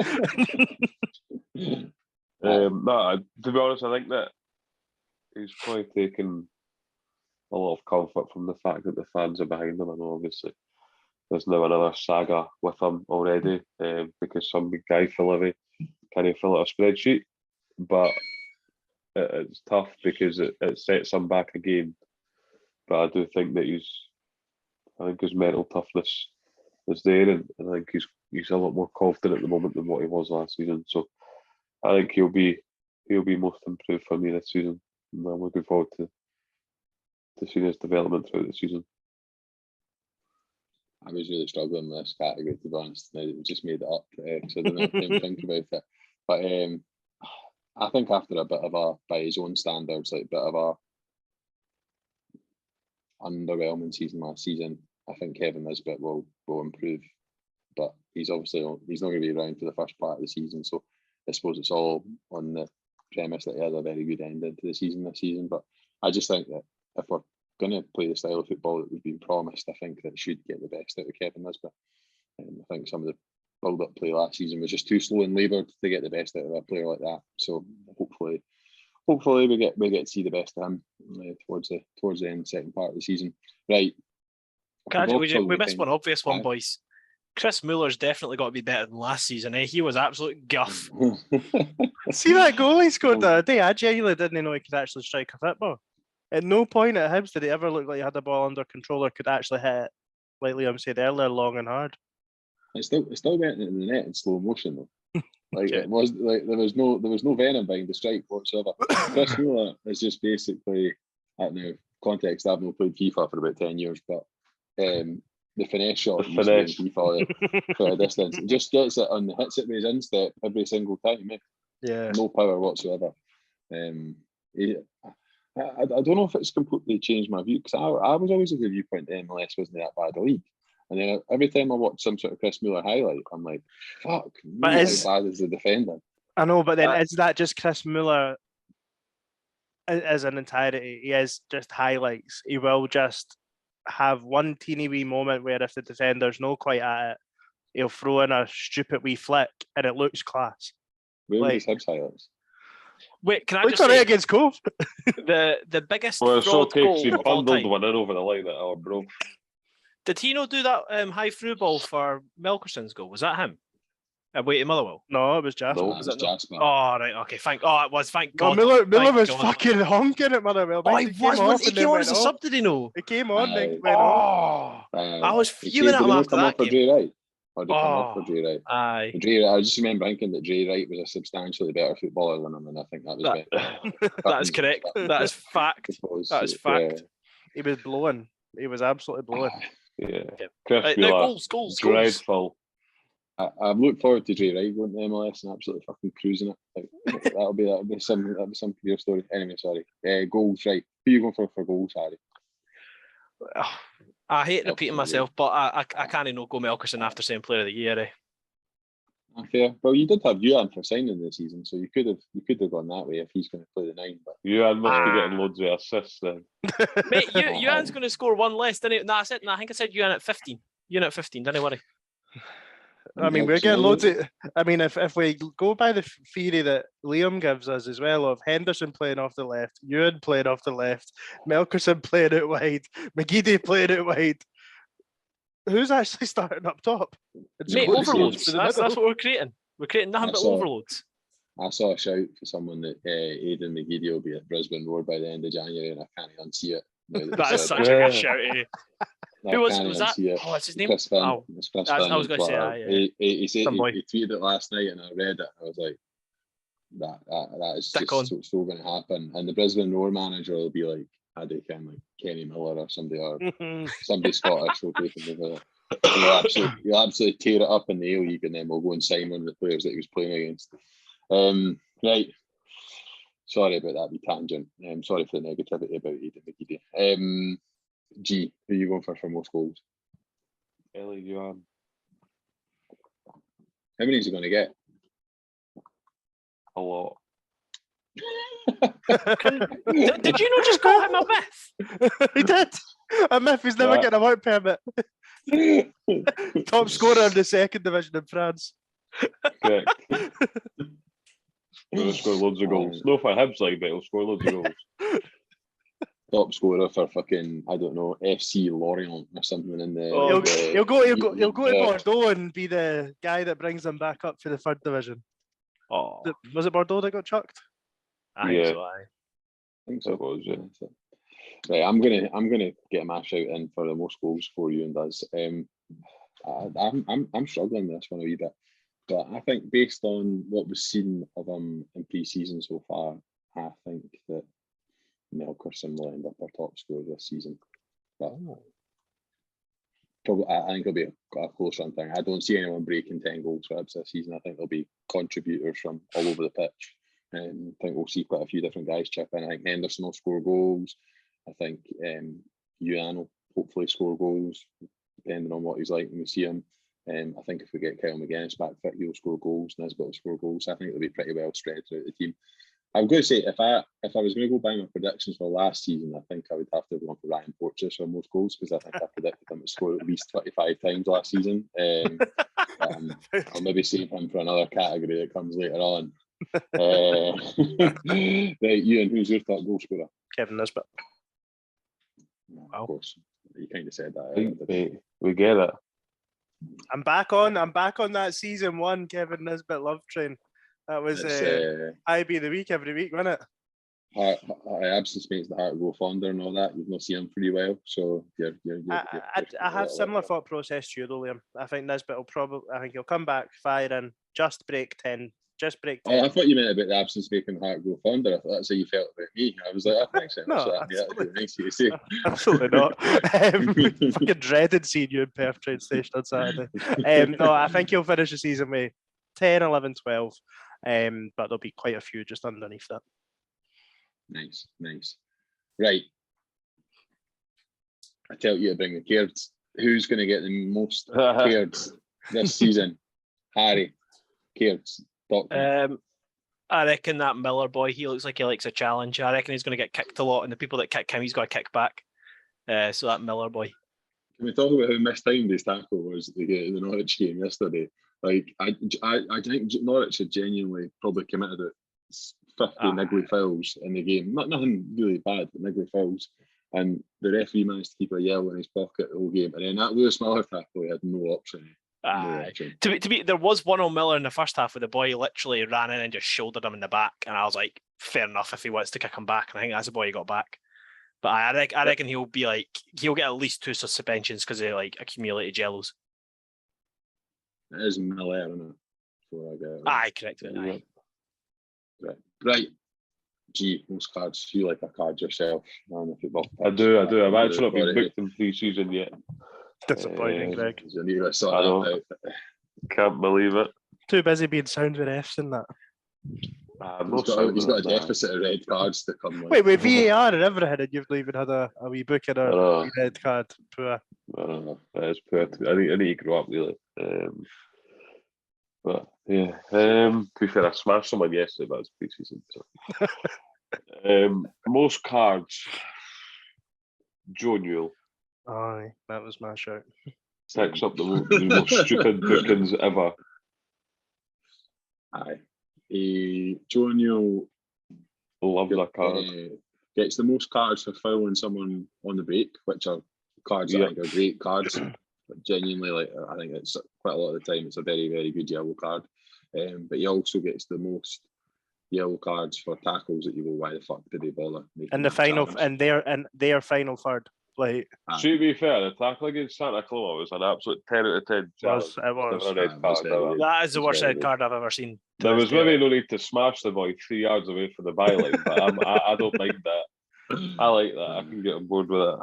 No, to be honest, I think that he's probably taken a lot of comfort from the fact that the fans are behind him. I know obviously there's now another saga with him already, because some big guy for Livy can't fill out a spreadsheet, but it's tough because it sets him back again. But I do think that his mental toughness is there, and I think he's a lot more confident at the moment than what he was last season. So I think he'll be most improved for me this season, and I'm looking forward to seeing his development throughout the season. I was really struggling with this category, to be honest. Now that we just made it up, so I don't have time to think about it. But I think after a bit of a, by his own standards, like bit of a underwhelming season last season, I think Kevin Nisbet will improve. But he's not going to be around for the first part of the season. So I suppose it's all on the premise that he has a very good ending to the season this season. But I just think that if we're going to play the style of football that we've been promised, I think that it should get the best out of Kevin Nisbet. I think some of the build-up play last season was just too slow and laboured to get the best out of a player like that. So hopefully we get to see the best of him towards the end, second part of the season. Right. We missed one obvious one, boys. Chris Mueller's definitely got to be better than last season. He was absolute guff. See that goal he scored the other day? I genuinely didn't know he could actually strike a football. At no point at Hibs did he ever look like he had the ball under control or could actually hit it, like Liam said earlier, long and hard. It still went in the net in slow motion though. Like it was like there was no venom behind the strike whatsoever. Chris Mueller is just basically, I don't know, context, I've not played FIFA for about 10 years, but the finesse shot used to be in FIFA for a distance. He just gets it and hits it with his instep every single time. Yeah. No power whatsoever. I don't know if it's completely changed my view, because I was always of the viewpoint that MLS wasn't that bad a league. And then every time I watch some sort of Chris Mueller highlight, I'm like, fuck, how bad is the defender? I know, but then is that just Chris Mueller as an entirety? He is just highlights. He will just have one teeny wee moment where if the defender's not quite at it, he'll throw in a stupid wee flick and it looks class. Where was his Hibs highlights? Wait, can I just say against Cove? the biggest Well, it's fraud okay goal because he of all bundled time. one in over the line at our bro. Did he not do that high through ball for Melkerson's goal? Was that him? Away to Motherwell? No, it was Jasper. No, it was Jasper. Oh, right, okay. It was, thank God. Miller was God. fucking honking at Motherwell. Oh, he came on as a sub, did he know? He came on, then went off. I was fuming at him after that game. Dre Wright? Or did he come off for Dre Wright? Aye. I just remember thinking that Dre Wright was a substantially better footballer than him, and I think that was better. That is correct. That is fact. That is fact. He was blowing. He was absolutely blowing. Yeah. Chris Mueller, goals. Dreadful. I'm looking forward to Dre Wright going to MLS and absolutely fucking cruising it. Like, that'll be some real story. Anyway, sorry. Goals, right? Who are you going for goals, Harry? I hate repeating myself, but I can't not go Melkerson after saying Player of the Year. Okay. Well, you did have Yuan for signing this season, so you could have gone that way if he's going to play the 9. But Yuan must be getting loads of assists then. Mate, Yuan's going to score one less, didn't he? No, I think I said Yuan at 15. Yuan at 15, don't worry. I mean, we're getting loads of. I mean, if we go by the theory that Liam gives us as well, of Henderson playing off the left, Ewan playing off the left, Melkerson playing out wide, McGeady playing out wide, who's actually starting up top? Mate, overloads. That's what we're creating. We're creating nothing but overloads. I saw a shout for someone that Aidan McGeady will be at Brisbane Roar by the end of January, and I can't unsee it. That is such a good shout. Who was that? Oh, what's his name? Chris Finn. Oh, It's Chris Finn. I was going to say that. Yeah. He tweeted it last night, and I read it. I was like, that is just so going to happen. And the Brisbane Roar manager will be like, I do like Kenny Mueller or somebody Scottish will take him over. He'll absolutely tear it up in the A-League, and then we'll go and sign one of the players that he was playing against. Right. Sorry about that wee tangent. Sorry for the negativity about Aidan McGeady. G, who are you going for most goals? Ellie Yuan. How many is he going to get? A lot. Did you not just call him a myth? He did. A myth. He's never getting a work permit. Top scorer in the second division in France. Correct. He'll score loads of goals. No for Hibs like, but he'll score loads of goals. Top scorer for fucking, I don't know, FC Lorient or something in the. He'll go to Bordeaux and be the guy that brings them back up for the third division. Oh, was it Bordeaux that got chucked? I think so. Yeah. Right, I'm gonna get my shout in for the most goals for you and does. I'm struggling with this one a wee bit, but I think based on what was seen of him in pre-season so far, I think that Melkerson will end up our top scorer this season. But probably, I think it'll be a close run thing. I don't see anyone breaking 10 goals for Hibs this season. I think there'll be contributors from all over the pitch. I think we'll see quite a few different guys chip in. I think Henderson will score goals. I think Yuan will hopefully score goals, depending on what he's like when we see him. I think if we get Kyle McGuinness back fit, he'll score goals. Nisbet will score goals. I think it'll be pretty well spread throughout the team. I'm going to say, if I was going to go by my predictions for last season, I think I would have to have gone for Ryan Porteous for most goals, because I think I predicted him to score at least 25 times last season. I'll maybe save him for another category that comes later on. Right, Ian, who's your top goal scorer? Kevin Nisbet. Of course, you kind of said that. We get it. I'm back on that season 1 Kevin Nisbet love train. That was IB of the week every week, wasn't it? Absence makes the heart grow fonder and all that. You've not seen him pretty well, so I have similar thought process to you, though, Liam. I think Nisbet he'll come back firing, just break 10. Oh, I thought you meant about the absence making the heart grow fonder. I thought that's how you felt about me. I was like, oh, thanks. No, Nice to see. Absolutely not. Fucking dreaded seeing you in Perth train station on Saturday. No, I think he'll finish the season with 10, 11, 12. But there'll be quite a few just underneath that. Nice. Right. I tell you to bring the cards. Who's going to get the most cards this season? Harry, cards. I reckon that Mueller boy, he looks like he likes a challenge. I reckon he's going to get kicked a lot, and the people that kick him, he's got to kick back. So that Mueller boy. Can we talk about how mistimed his tackle was at the Norwich game yesterday? Like, I think Norwich had genuinely probably committed 50 niggly fouls in the game. Nothing really bad, but niggly fouls. And the referee managed to keep a yellow in his pocket the whole game. And then that Lewis Mueller tackle, he had no option. To be, there was one on Mueller in the first half where the boy literally ran in and just shouldered him in the back, and I was like, fair enough if he wants to kick him back, and I think that's the boy he got back. But I reckon he'll get at least 2 suspensions because of like accumulated yellows. It is Mueller, isn't it? Aye, correct. Aye. Right. Gee, most cards. You like a card yourself on the football pitch. I do. I've actually not been booked in pre-season yet. Disappointing, Greg. You need to sort that out. Can't believe it. Too busy being sound with refs and that. He's got a deficit of red cards to come. Wait, with VAR and everything, and you've not even had a wee booking or a red card. Poor. I don't know. It's poor. I need to grow up, really. But yeah, to be fair, I smashed someone yesterday, but it's pre-season. So. Most cards. Joe Newell. Aye, that was my shout. Stacks up the most stupid bookings ever. Aye. Joe Newell Love that card. Gets the most cards for fouling someone on the break, which are cards I think are great cards. But genuinely, like, I think it's quite a lot of the time it's a very, very good yellow card. But he also gets the most yellow cards for tackles that you go, why the fuck did they bother? And the final, and their final third. Like, to be fair, the tackle against Santa Clara was an absolute 10 out of 10 challenge. It was. That is the worst red card I've ever seen. There was maybe no need to smash the boy 3 yards away from the byline, but I don't mind that. I like that. I can get on board with it.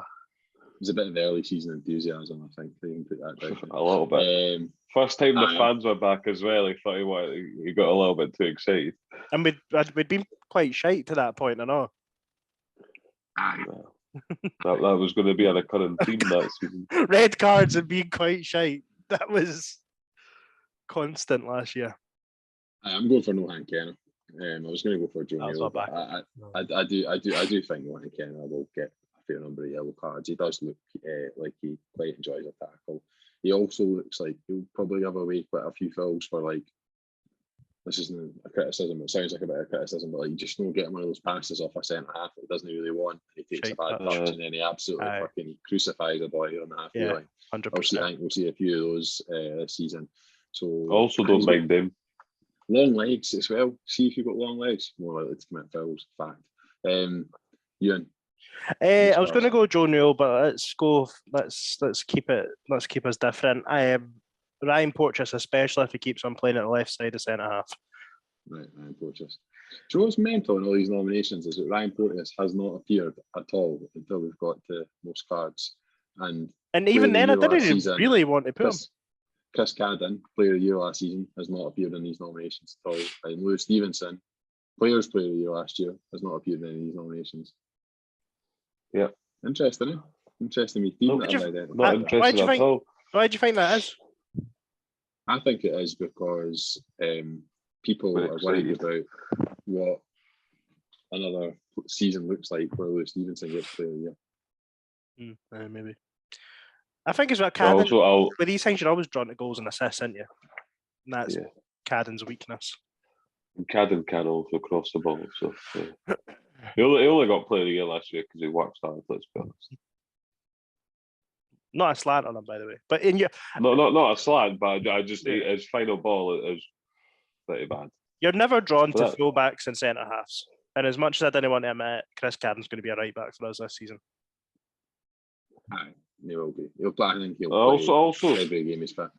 It's a bit of early season enthusiasm, I think. They can put that down. A little bit. First time the fans were back as well, he thought he got a little bit too excited. And we'd been quite shite to that point, I know. Aye. That was going to be a recurring theme that season. Red cards and being quite shite. That was constant last year. I'm going for Nohan Kenner. I was going to go for Joe Newell. I do think Nohan Kenner will get a fair number of yellow cards. He does look like he quite enjoys a tackle. He also looks like he'll probably give away quite a few fouls for, like, this isn't a criticism, it sounds like a bit of criticism, but like, just not getting one of those passes off a centre half that he doesn't really want. He takes a bad touch and then he absolutely fucking crucifies a boy on the halfway line. 100%. I think we'll see a few of those this season. So also don't mind them. Long legs as well. See if you've got long legs, more likely to commit fouls. Fact. Ewan. I was going to go Joe Newell, but let's keep us different. Ryan Porteous, especially if he keeps on playing at the left side of centre half. Right, Ryan Porteous. Do you know what's mental in all these nominations is that Ryan Porteous has not appeared at all until we've got to most cards. And even then, I didn't really want to put him. Chris Cadden, player of the year last season, has not appeared in these nominations at all. And Lewis Stevenson Players Player of the Year last year has not appeared in any of these nominations. Yeah. Interesting, eh? Interesting. Team Not that I've identified. Not interested at all. Why do you think that is? I think it is because people We're are worried excited. about what another season looks like where Lewis Stevenson gets Player of the Year. Maybe. I think it's about I'll Cadden. also, I'll, With these things, you're always drawn to goals and assists, aren't you? And that's yeah. Cadden's weakness. Cadden can also cross the ball, so yeah. He only got Player of the Year last year because he works hard. Let's be honest. Not a slant on him, by the way. But in your, No, not a slant, but I just Yeah. his final ball is pretty bad. you're never drawn to But that- fullbacks and centre halves. And as much as I didn't want to admit, Chris Cadden's going to be a right back for us this season. Aye, he will be. He'll play. I think he'll Also- play every game he's fit.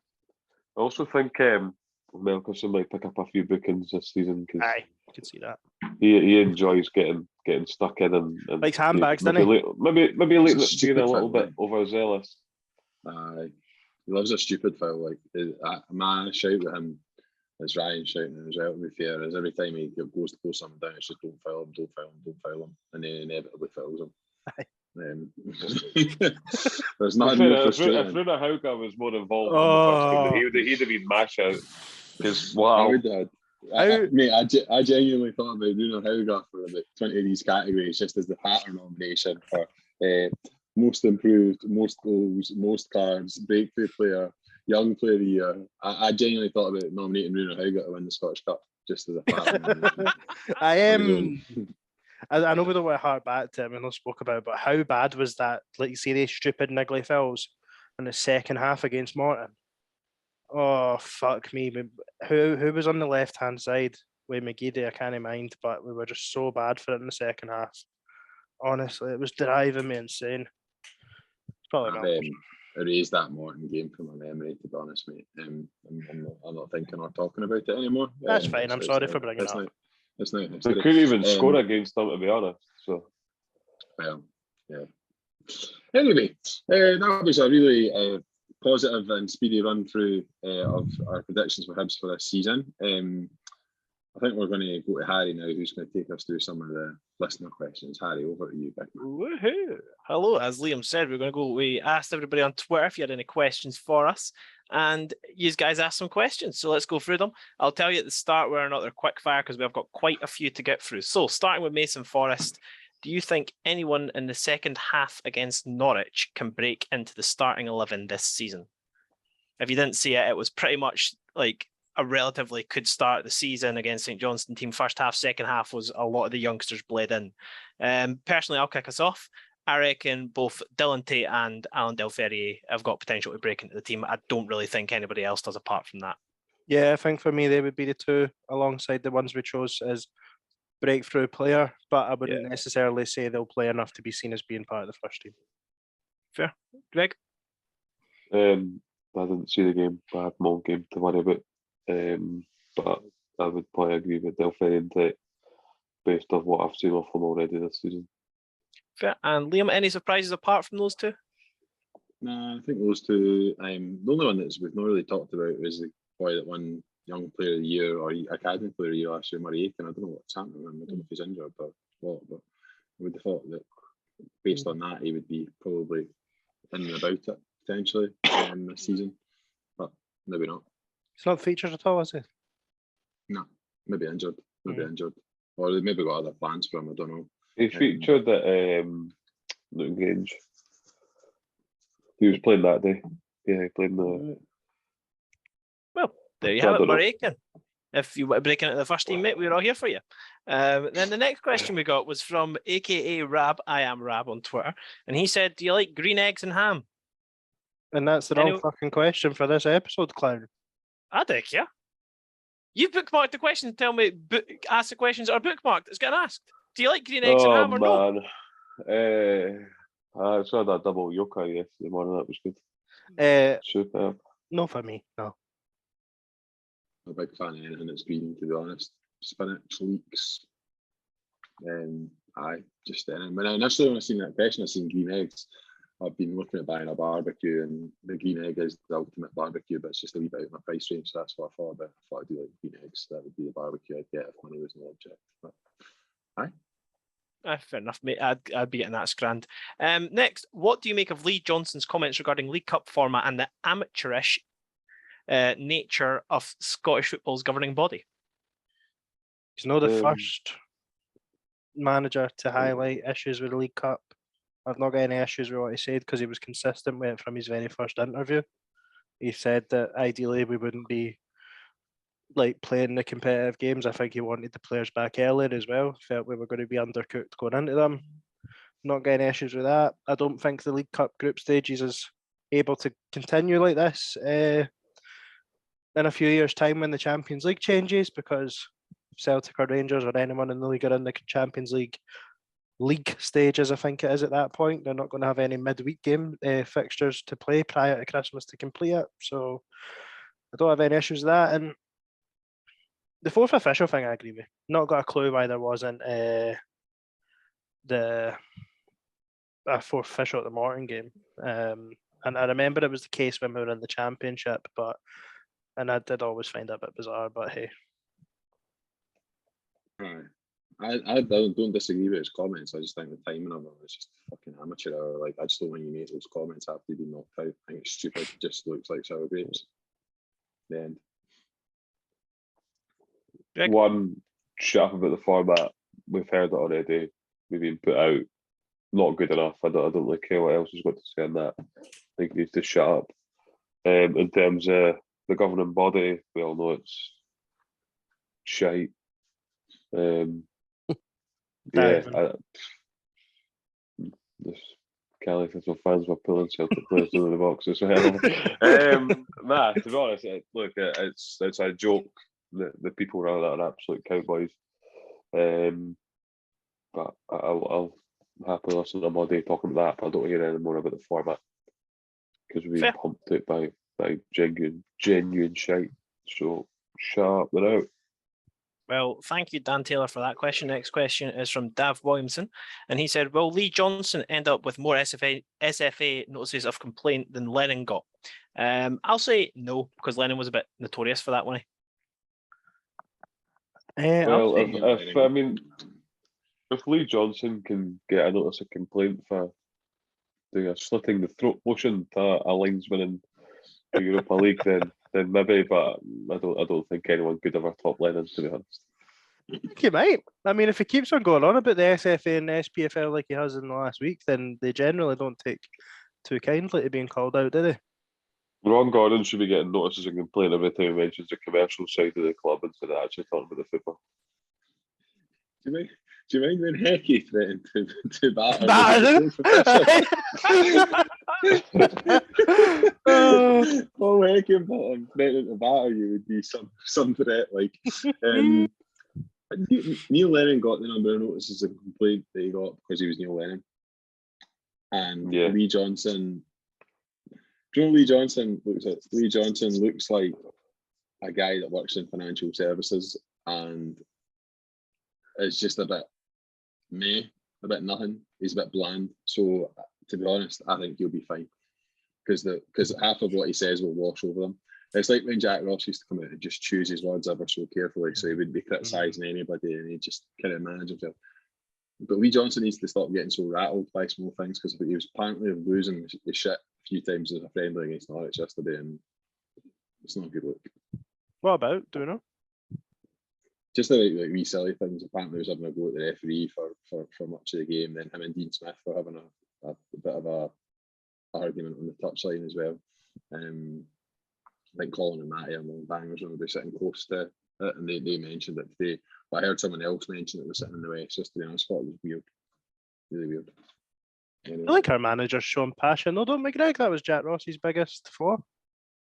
I also think Melkerson might pick up a few bookings this season because Aye, you can see that. he enjoys getting stuck in and Likes handbags, doesn't maybe he? maybe It's a being a stupid little thing, bit overzealous. Aye, he loves a stupid foul. Like my shout at him, as Ryan shouting as well. To be fair, is every time he goes to close someone down, it's just don't foul him, don't foul him, don't foul him, and then he inevitably fouls him. There's nothing more If frustrating. Runa Hauga was more involved in the first game, he'd have been mash out. Because wow, Mate, I genuinely thought about Runa Hauga for about 20 of these categories just as the pattern nomination for most improved, most goals, most cards, breakthrough player, young player of the year. I genuinely thought about nominating Runa Hauga to win the Scottish Cup just as a pattern nomination. I am. I know we don't want to hark back to it, we not spoke about it, but how bad was that? Like you see, these stupid niggly fouls in the second half against Morton. Oh fuck me! Who was on the left hand side with McGeady? I can't mind, but we were just so bad for it in the second half. Honestly, it was driving me insane. It's probably I've erased that Morton game from my memory, to be honest, mate. I'm not thinking or talking about it anymore. That's fine. I'm sorry for bringing it up. It's not. they couldn't even score against them, to be honest. So, well, yeah. Anyway, that was a really positive and speedy run through of our predictions for Hibs for this season. I think we're going to go to Harry now, who's going to take us through some of the listener questions. Harry, over to you. Woohoo! Hello, as Liam said, we're going to go. We asked everybody on Twitter if you had any questions for us, and you guys asked some questions. So let's go through them. I'll tell you at the start whether or not they're quick fire because we've got quite a few to get through. So starting with Mason Forrest, do you think anyone in the second half against Norwich can break into the starting 11 this season? If you didn't see it, it was pretty much like a relatively could start the season against St Johnstone team. First half, second half was a lot of the youngsters bled in. Personally, I'll kick us off. I reckon both Dylan Tate and Alan Del Ferrier have got potential to break into the team. I don't really think anybody else does apart from that. Yeah, I think for me they would be the two alongside the ones we chose as breakthrough player, but I wouldn't necessarily say they'll play enough to be seen as being part of the first team. Fair. Greg? I didn't see the game, but I have my own game to worry about. But I would probably agree with Del Ferrier and Tate based on what I've seen of them already this season. Fair. And Liam, any surprises apart from those two? No, I think those two. The only one that we've not really talked about is the boy that won Young Player of the Year or Academy Player of the Year last year, Murray Aiken. I don't know what's happening with him. I don't know if he's injured or what, but I would have thought that based on that, he would be probably in and about it potentially this season, but maybe not. It's not featured at all, is it? No, maybe injured. Or they maybe got other plans for him. I don't know. He featured at Newton Grange. He was playing that day. Yeah, he played in the. Well, there you So I have it, don't know. Murray Aiken. If you want to break into the first team, mate, we're all here for you. Then the next question we got was from AKA Rab, I am Rab on Twitter. And he said, do you like green eggs and ham? And that's the wrong fucking question for this episode, clown. I dick, yeah. You bookmarked the question. Tell me, ask the questions that are bookmarked. It's getting asked. Do you like green eggs and ham or no? I saw that double yoka yesterday morning. That was good. Super. No for me, no. I'm a big fan of anything that's green, to be honest. Spinach, leeks. When I initially when I seen that question, I seen green eggs. I've been looking at buying a barbecue, and the green egg is the ultimate barbecue, but it's just a wee bit out of my price range. So that's what I thought about. I thought I'd do like green eggs. That would be the barbecue I'd get if money was no object. But, Fair enough, mate. I'd be getting that scrand. Next, what do you make of Lee Johnson's comments regarding League Cup format and the amateurish nature of Scottish football's governing body? He's not the first manager to highlight issues with the League Cup. I've not got any issues with what he said because he was consistent with it from his very first interview. He said that ideally we wouldn't be like playing the competitive games. I think he wanted the players back earlier as well. Felt we were going to be undercooked going into them. Not got any issues with that. I don't think the League Cup group stages is able to continue like this in a few years' time when the Champions League changes, because Celtic or Rangers or anyone in the league are in the Champions League stages, I think it is at that point. They're not going to have any midweek game fixtures to play prior to Christmas to complete it. So I don't have any issues with that. And the fourth official thing, I agree with. Not got a clue why there wasn't the fourth official at the Morton game. And I remember it was the case when we were in the Championship, and I did always find it a bit bizarre, but hey. I don't disagree with his comments. I just think the timing of them is just fucking amateur. Or like, I just don't want you make those comments after you've been knocked out. I think it's stupid. It just looks like sour grapes. The end. One chaff about the format, we've heard it already. We've been put out. Not good enough. I don't really care what else has got to say on that. I think he needs to shut up. In terms of the governing body, we all know it's shite. This California fans were pulling Celtic players into the box as well. To be honest, it's a joke. The people around that are absolute cowboys. But I'll happily listen to Muddy talking about that, but I don't hear any more about the format because we've been pumped out by genuine shite. So shut up, they're out. Well, thank you, Dan Taylor, for that question. Next question is from Dav Williamson, and he said, will Lee Johnson end up with more SFA notices of complaint than Lennon got? I'll say no, because Lennon was a bit notorious for that one. Well, if Lee Johnson can get a notice of complaint for doing a slitting the throat motion to a linesman in the Europa League, then maybe, but I don't think anyone could ever top Lennon, to be honest. I think he might. I mean, if he keeps on going on about the SFA and the SPFL like he has in the last week, then they generally don't take too kindly to being called out, do they? Ron Gordon should be getting notices of complaint every time he mentions the commercial side of the club instead of actually talking about the football. Do you mind when Hecky threatened to batter? Oh, Hecky threatening to batter you would be some threat. Like Neil Lennon got the number of notices of complaint that he got because he was Neil Lennon, and Lee Johnson. Do you know Lee Johnson looks like? Lee Johnson looks like a guy that works in financial services and is just a bit a bit nothing. He's a bit bland. So to be honest, I think he'll be fine because half of what he says will wash over them. It's like when Jack Ross used to come out and just choose his words ever so carefully, so he wouldn't be criticising anybody, and he'd just kind of manage himself. But Lee Johnson needs to stop getting so rattled by small things, because he was apparently losing the shit a few times as a friendly against Norwich yesterday, and it's not a good look. What about? Do we know? Just like wee silly things. Apparently, he was having a go at the referee for much of the game. Then him and Dean Smith were having a bit of a argument on the touchline as well. I think Colin and Matty among bangers going to be sitting close to it, and they mentioned it today. But I heard someone else mention it was sitting in the West yesterday, and I thought it was weird, really weird. Anyway. I like our manager's shown passion, though, don't we, Greg? That was Jack Ross's biggest flaw.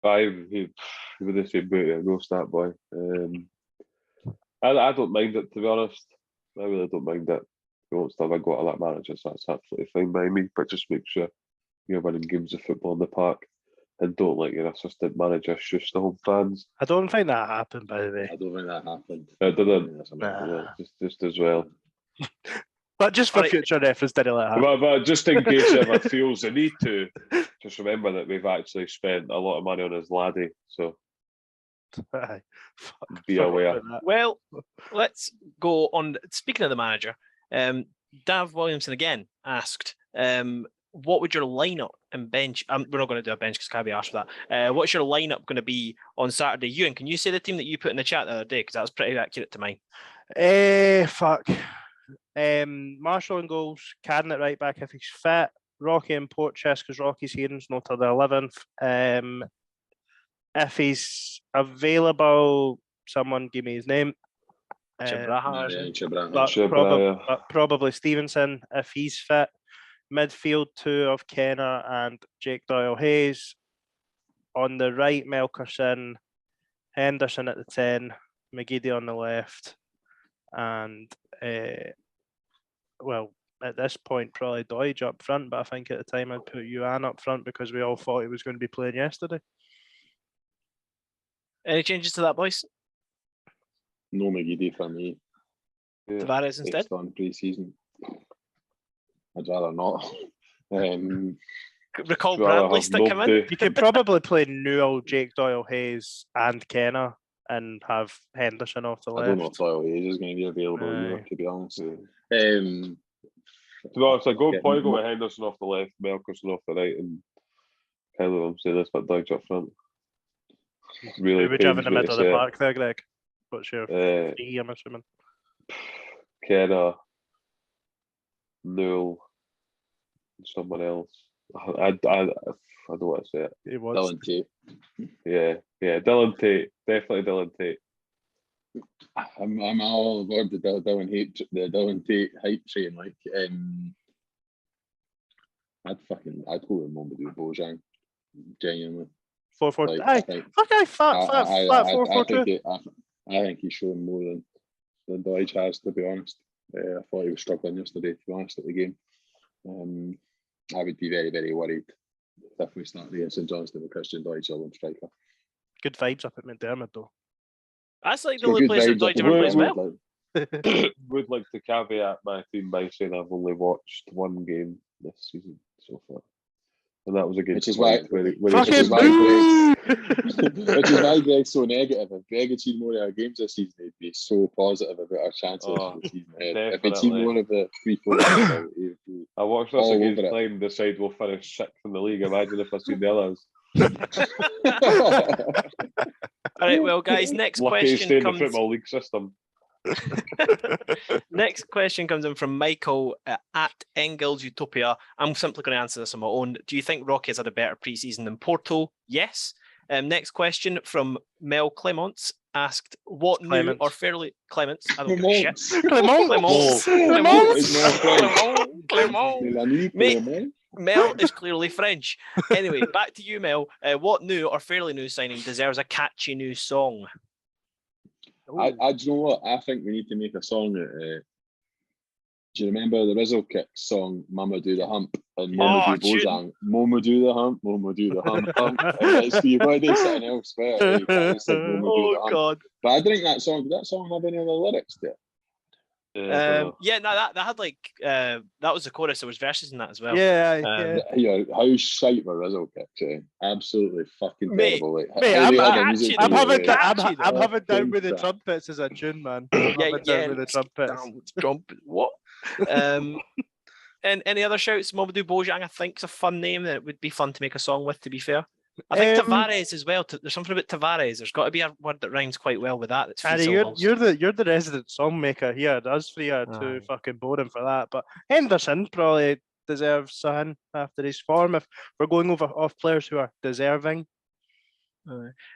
He with the same boot, I roast that boy. I don't mind it, to be honest. I really don't mind it. We won't still have a go at that manager, so that's absolutely fine by me. But just make sure you're winning games of football in the park, and don't let your assistant manager shush the home fans. I don't think that happened, by the way. I don't think that happened. It didn't. Nah. Just as well. But just for Alright. future reference, didn't let it happen. But just in case he ever feels the need to, just remember that we've actually spent a lot of money on his laddie, so Aye. Fuck, be forgot aware. about that. Well, let's go on. Speaking of the manager, Dav Williamson again asked, what would your lineup and bench? We're not going to do a bench because Cabby asked for that. What's your lineup going to be on Saturday? Ewan, can you say the team that you put in the chat the other day? Because that was pretty accurate to mine. Fuck. Marshall in goals, Cadden at right back if he's fit, Rocky in port chest because Rocky's here and not till the 11th. If he's available, someone give me his name. Chabraha, isn't it? But probably Stevenson if he's fit. Midfield 2 of Kenner and Jake Doyle Hayes. On the right, Melkerson, Henderson at the 10, McGeady on the left, and well, at this point, probably Doidge up front, but I think at the time I'd put Yuan up front because we all thought he was going to be playing yesterday. Any changes to that, boys? No McGeady for me. Yeah. Tavares instead? Based on pre-season. I'd rather not. Recall Rather Bradley have stick him in? nobody. You could probably play Newell, Jake Doyle Hayes, and Kenner, and have Henderson off the I don't know if left. Doyle Hayes is going to be available either, Aye. to be honest. Yeah. Um, To be honest, I go Yeah, probably go with Henderson off the left, Melkerson off the right, and Kyler, I'm saying this, but Doidge up front. Really Who would you have in the pains me middle to of the say park there, Greg? What's your it. three, I'm assuming? Kenna, Newell, someone else. I don't want to say it. He was. Dylan Tate. Yeah, Dylan Tate, definitely Dylan Tate. I'm all aboard the Dylan Tate hype train. Like, I'd go with Mamadou Bojang, genuinely. 4-4. Like, Aye, fuck, aye, flat I 4-4-2. think he's shown more than Doidge has, to be honest. I thought he was struggling yesterday, to be honest, at the game. I would be very, very worried if we start against St Johnstone with Christian Doidge on striker. Good vibes up at McDermott, though. That's like the So only good place that vibes up Doidge at ever plays McDermott, well. like, Would like to caveat my team by saying I've only watched one game this season so far. And that was against Which is why- Which is Fucking why boo! which is why Greg's so negative. If Greg had seen more of our games this season, he'd be so positive about our chances for the season ahead. If he'd seen definitely. more of the 3-4, he'd be I watched this all against over it. Clyde and decide we'll finish sixth in the league. Imagine if I seen the others. All right, well, guys, next Lucky to stay question in the comes. football league system. Next question comes in from Michael at Engels Utopia. I'm simply going to answer this on my own. Do you think Rocky has had a better preseason than Porto? Yes. Next question from Mel Clements asked, what new Clements. or fairly Clements? I don't give a shit. Clements. Clements. Mate, Mel is clearly French. Anyway, back to you, Mel. What new or fairly new signing deserves a catchy new song? do you know what? I think we need to make a song that. Do you remember the Rizzle Kicks song, Mama Do the Hump? And Mama Do Bojang, Mama Do the Hump, Mama Do the Hump, Hump. And it's for you, why do something else? Where you can't sing Mama Do the Hump. God. But I think that song, did that song have any other lyrics to it? Yeah, no, that had like that was the chorus. There was verses in that as well. Yeah. Yeah, how shite were Rizzle Kicks? Absolutely fucking Mate, terrible. Like, Mate, how I'm they had a catchy music though. I'm video, having like, I'm having down with the Think that. trumpets as a tune, man. Yeah, Having down with the trumpets. Jump. What? And any other shouts? Mamadou Bojang, I think, is a fun name that would be fun to make a song with. To be fair, I think Tavares as well. There's something about Tavares. There's got to be a word that rhymes quite well with that. That's three Harry, syllables. you're the resident song maker here. Us three are too Aye. fucking boring for that. But Henderson probably deserves something after his form. If we're going off players who are deserving,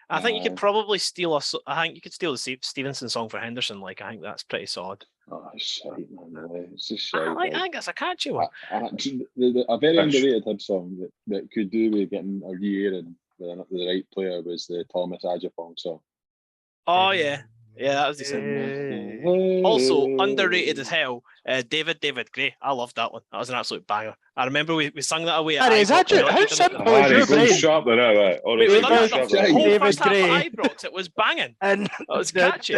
I think you could probably steal I think you could steal the Stevenson song for Henderson. Like, I think that's pretty solid. Oh, shite, man. It's just shite. I think that's a catchy one. A very underrated Hibs song that could do with getting a re-airing with the right player was the Thomas Ajapong song. Oh yeah, that was decent. Also underrated as hell. David Gray. I loved that one. That was an absolute banger. I remember we sung that away. Harry, is that Ibrox. how simple is Harry, your go brain? sharp there now, right? Wait, Honestly, we go done that sharp the there. whole David first half Gray. at Ibrox. It was banging. And That was catchy.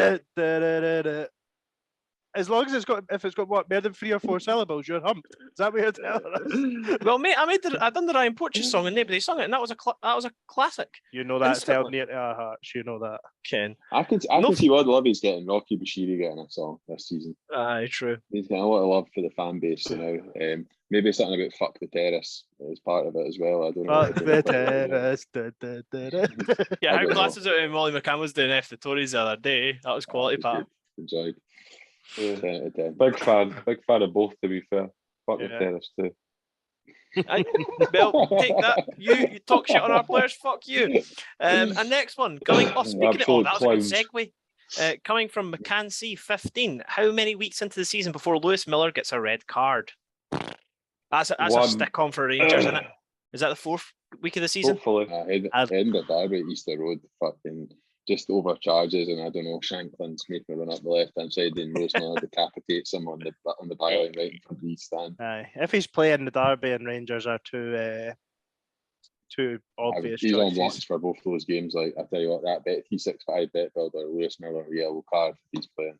as long as if it's got what, more than 3 or 4 syllables, you're humped. Is that what you're telling us? Well, mate, I done the Ryan Porteous song and nobody sung it, and that was a classic. You know that's held Instantly. near to our hearts. You know that. Ken. I can see what Lovey's getting. Rocky Bashiri getting a song this season. Aye, true. He's getting a lot of love for the fan base now. Maybe something about "fuck the terrace" is part of it as well. I don't know. Fuck the terrace. Yeah, I how don't class know. is it when Molly McCann was doing F the Tories the other day? That was quality, It was pal. good. Enjoyed. Yeah. 10 out of 10. Big fan of both, to be fair. Fuck the Yeah. tennis too. Well, take that. You talk shit on our players. Fuck you. And next one coming. Oh, speaking of, Absolute that was a good clowns. segue. Coming from McCann 15. How many weeks into the season before Lewis Mueller gets a red card? That's a One. stick on for Rangers, isn't it? Is that the 4th week of the season? Hopefully. Edinburgh Derby, Easter Road, fucking just overcharges, and I don't know, Shanklin's making a run up the left hand side, and Rosemiller decapitates him on the byline right in front of the East stand. Aye. If he's playing, the Derby and Rangers are two obvious He's on choices. watch for both those games. Like, I tell you what, that bet T65 bet builder, Lewis Miller, yellow card if he's playing.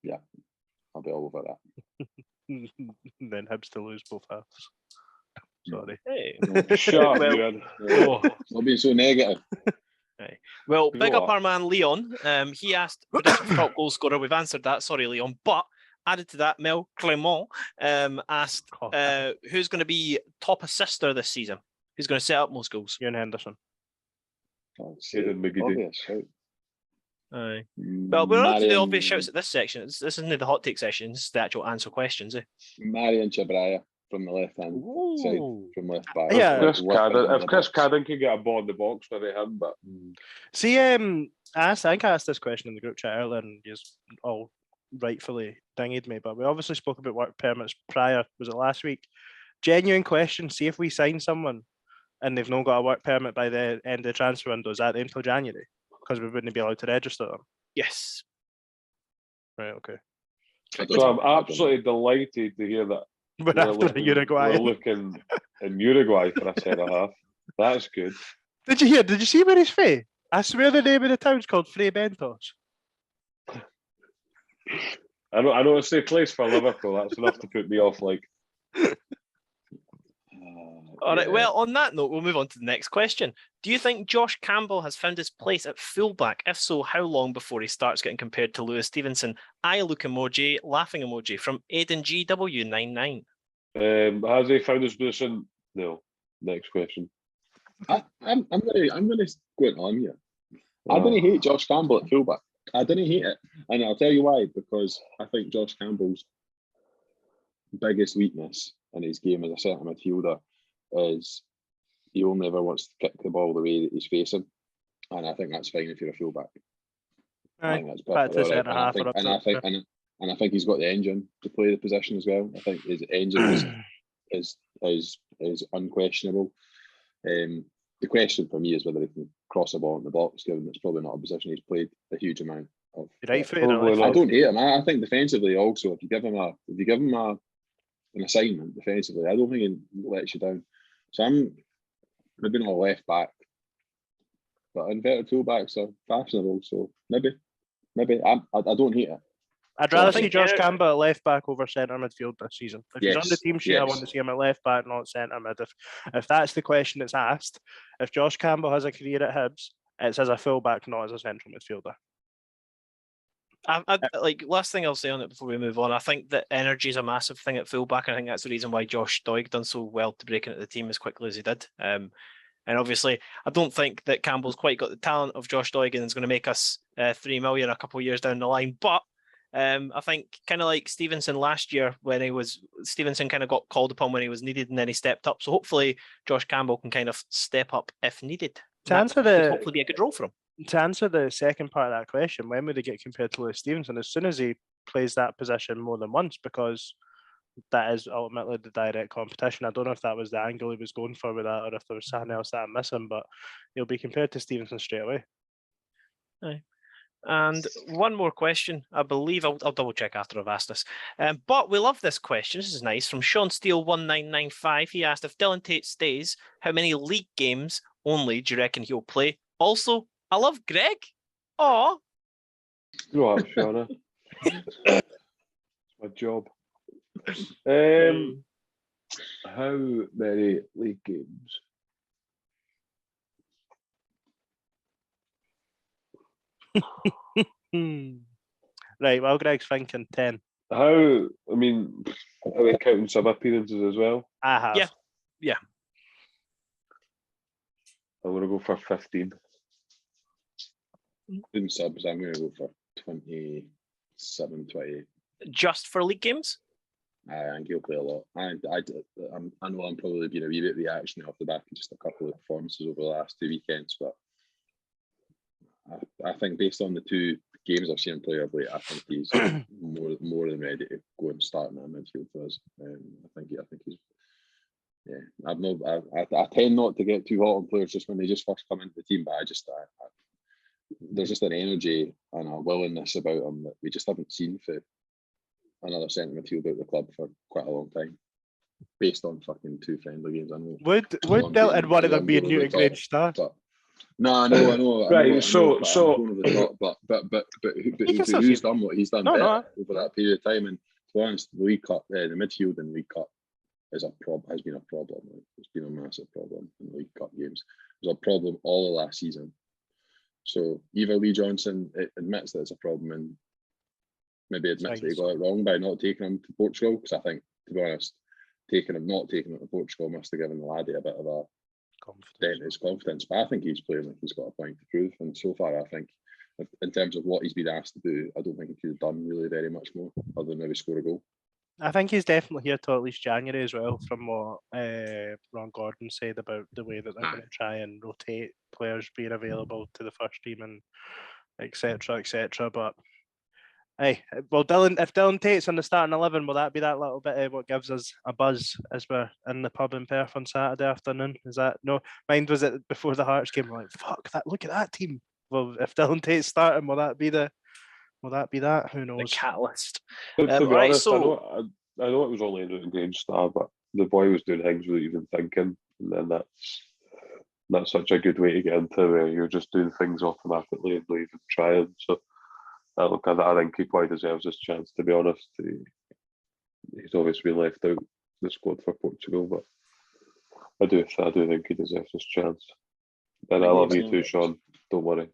Yeah, I'll be all over that. And then Hibs to lose both halves. Sorry. Hey. Shut up, Well- Ewan. Oh. Not being so negative. Well, Go big up on. our man Leon. He asked prediction for top goal scorer. We've answered that. Sorry, Leon. But added to that, Mel Clement asked who's going to be top assister this season? Who's going to set up most goals? Ewan Henderson. Aidan McGeady. Obvious shout. Aye. Well, we're on to the Marion- obvious shouts at this section. This isn't the hot take section. This is the actual answer questions. Marion Chabraya from the left hand side, Ooh. from left back. Yeah. Chris Working in Cadden, the if Chris box. Cadden could get a ball in the box, maybe him, but See, I think I asked this question in the group chat earlier, and you all rightfully dinged me, but we obviously spoke about work permits prior. Was it last week? Genuine question. See if we sign someone and they've not got a work permit by the end of the transfer window. Is that until January? Because we wouldn't be allowed to register them. Yes. Right. Okay. I don't so I'm know, I don't know. absolutely delighted to hear that But we're after looking, Uruguay, we're looking in Uruguay for a centre half. That's good. did you hear? Did you see where he's from? I swear the name of the town's called Fray Bentos. I know it's a place for Liverpool. That's enough to put me off. Like, All right. Yeah. Well, on that note, we'll move on to the next question. Do you think Josh Campbell has found his place at fullback? If so, how long before he starts getting compared to Lewis Stevenson? Eye look emoji, laughing emoji from Aidan GW99. has he found his position? No. Next question. I'm gonna go on here. I didn't hate Josh Campbell at fullback. I didn't hate it, and I'll tell you why. Because I think Josh Campbell's biggest weakness in his game as a centre midfielder is he only ever wants to kick the ball the way that he's facing, and I think that's fine if you're a fullback. I think that's back to perfectly all right. centre half or up top, And I think he's got the engine to play the position as well. I think his engine is unquestionable. The question for me is whether he can cross a ball in the box, given it's probably not a position he's played a huge amount of. Right footed or Probably left I not. footed? don't hate him. I think defensively also, if you give him an assignment defensively, I don't think he lets you down. So I'm maybe not a left back, but inverted full backs are fashionable. So maybe I don't hate it. I'd rather I see think Josh Eric- Campbell at left back over centre midfield this season. If he's on the Yes, team sheet, I yes. want to see him at left back, not centre mid. If that's the question that's asked, if Josh Campbell has a career at Hibs, it's as a full back, not as a central midfielder. I like last thing I'll say on it before we move on. I think that energy is a massive thing at fullback. I think that's the reason why Josh Doig done so well to break into the team as quickly as he did. And obviously, I don't think that Campbell's quite got the talent of Josh Doig and is going to make us 3 million a couple of years down the line. But I think kind of like Stevenson last year when Stevenson kind of got called upon when he was needed and then he stepped up. So hopefully Josh Campbell can kind of step up if needed. To answer That could the hopefully be a good role for him. to answer the second part of that question, when would he get compared to Lewis Stevenson? As soon as he plays that position more than once, because that is ultimately the direct competition. I don't know if that was the angle he was going for with that, or if there was something else that I'm missing, but he'll be compared to Stevenson straight away. And one more question, I believe I'll double check after I've asked this. But we love this question. This is nice from Sean Steele 1995. He asked if Dylan Tate stays, how many league games only do you reckon he'll play? Also, I love Greg. Oh, Grow up, Shauna. A job. How many league games? Right, well, Greg's thinking 10. Are we counting sub appearances as well? I have. Yeah. I'm going to go for 15. In subs, I'm going to go for 27, 28. Just for league games? I think he'll play a lot. I know I'm probably being a wee bit reactionary off the back of just a couple of performances over the last 2 weekends, but I think based on the 2 games I've seen him play of late, I think he's more than ready to go and start in that midfield for us. I think he's. Yeah, I tend not to get too hot on players just when they just first come into the team, but there's just an energy and a willingness about him that we just haven't seen for another centre midfielder at the club for quite a long time, based on fucking 2 friendly games. I know. Would Delton one of them be a Newton Grange start? No, I know. Right, But He can still who's see- done what he's done No, better no. over that period of time? And to be honest, the League Cup, the midfield in the League Cup has been a problem. It's been a massive problem in the League Cup games. It was a problem all of last season. So either Lee Johnson admits that it's a problem and maybe admits that he got it wrong by not taking him to Portugal, because I think, to be honest, not taking him to Portugal must have given the laddie a bit of a dent in his confidence. But I think he's playing like he's got a point to prove. And so far, I think, in terms of what he's been asked to do, I don't think he could have done really very much more other than maybe score a goal. I think he's definitely here till at least January as well, from what Ron Gordon said about the way that they're going to try and rotate players being available to the first team and etc. etc. But hey, well, if Dylan Tate's in the starting 11, will that be that little bit of what gives us a buzz as we're in the pub in Perth on Saturday afternoon? Is that no? Mine was it before the Hearts game. We're like, fuck that! Look at that team. Well, if Dylan Tate's starting, will that be that? Who knows? The catalyst. To be right, honest, so I know it was only a Newton Grange star, but the boy was doing things without even thinking, and then that's such a good way to get into where you're just doing things automatically and not even trying. So I think he quite deserves his chance, to be honest. He's obviously been left out the squad for Portugal, but I do think he deserves his chance. And I love you too, Sean. Don't worry.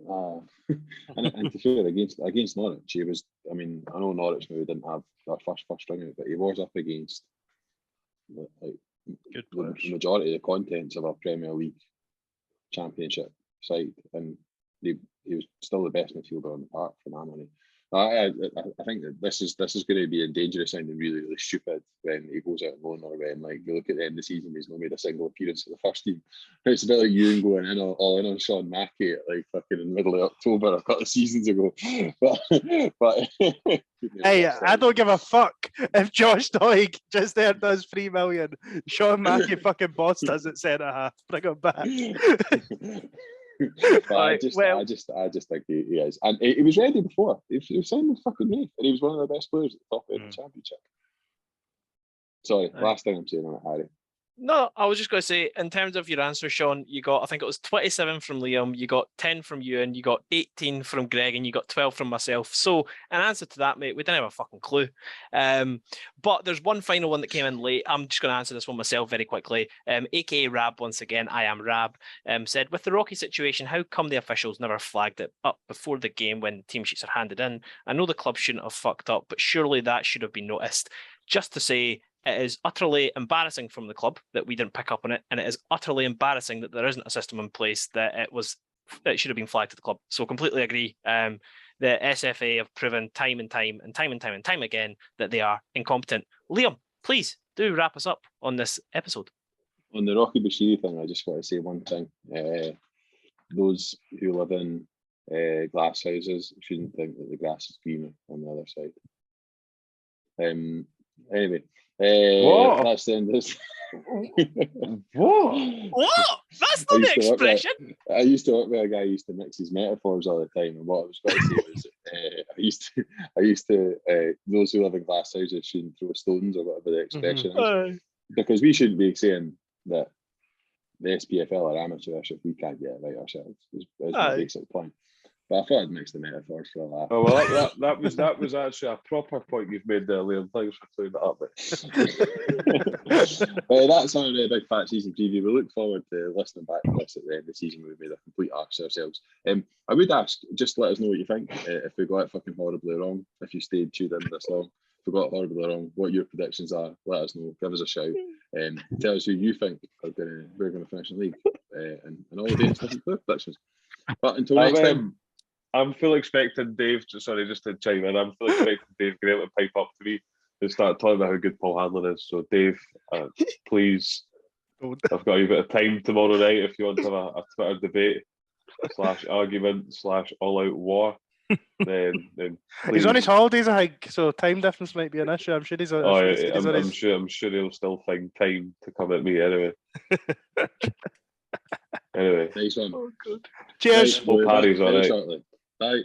And to be fair, against Norwich, he was. I mean, I know Norwich maybe didn't have their first string out, but he was up against like the majority of the contents of our Premier League Championship side, and he was still the best midfielder on the park for my money. I think that this is going to be a dangerous sounding really, really stupid when he goes out on loan, or when, like, you look at the end of the season, he's not made a single appearance for the first team. It's a bit like you going in all in on Sean Mackey at like fucking in the middle of October a couple of seasons ago. But hey, I don't give a fuck if Josh Doig just there does 3 million. Sean Mackey fucking bossed us at centre half. Bring him back. But I just think he is, and he was ready before. He was signed with fucking me, and he was one of the best players at the top of the championship. Sorry, last thing I'm saying on it, Harry. No, I was just going to say, in terms of your answer, Sean, you got, I think it was 27 from Liam, you got 10 from Ewan, you got 18 from Greg, and you got 12 from myself. So, in answer to that, mate, we didn't have a fucking clue. But there's one final one that came in late. I'm just going to answer this one myself very quickly. AKA Rab, once again, I am Rab, said, with the Rocky situation, how come the officials never flagged it up before the game when team sheets are handed in? I know the club shouldn't have fucked up, but surely that should have been noticed. Just to say, it is utterly embarrassing from the club that we didn't pick up on it, and it is utterly embarrassing that there isn't a system in place that it should have been flagged to the club. So completely agree. The SFA have proven time and time again that they are incompetent. Liam, please do wrap us up on this episode. On the Rocky Bashiri thing, I just want to say one thing. Those who live in glass houses shouldn't think that the grass is greener on the other side. Anyway, that's the end of this. What? That's not the expression. I used to work with a guy who used to mix his metaphors all the time, and what I was going to say was, I used to those who live in glass houses shouldn't throw stones, or whatever the expression is, because we shouldn't be saying that the SPFL are amateurish if we can't get it right ourselves. Is my basic point. But I thought I'd mix the metaphors for that. Oh well, that was actually a proper point you've made there, Liam. Thanks for clearing that up. That's our big fat season preview. We look forward to listening back to this at the end of the season. We've made a complete arse ourselves. I would ask, just let us know what you think. If we got it fucking horribly wrong, if you stayed tuned in this long, if we got it horribly wrong, what your predictions are, let us know. Give us a shout. Tell us who you think we're going to finish in the league, and all the different predictions. But until next time. I'm fully expecting Dave. Sorry, just to chime in. I'm fully expecting Dave Graham to pipe up to me and start talking about how good Paul Hanlon is. So, Dave, please, I've got a bit of time tomorrow night if you want to have a Twitter debate / argument / all-out war. Then he's on his holidays, I think. So time difference might be an issue. I'm sure he's. I'm sure he'll still find time to come at me anyway. Anyway, nice one. Oh, good. Cheers. Hope Harry's all right. Bye.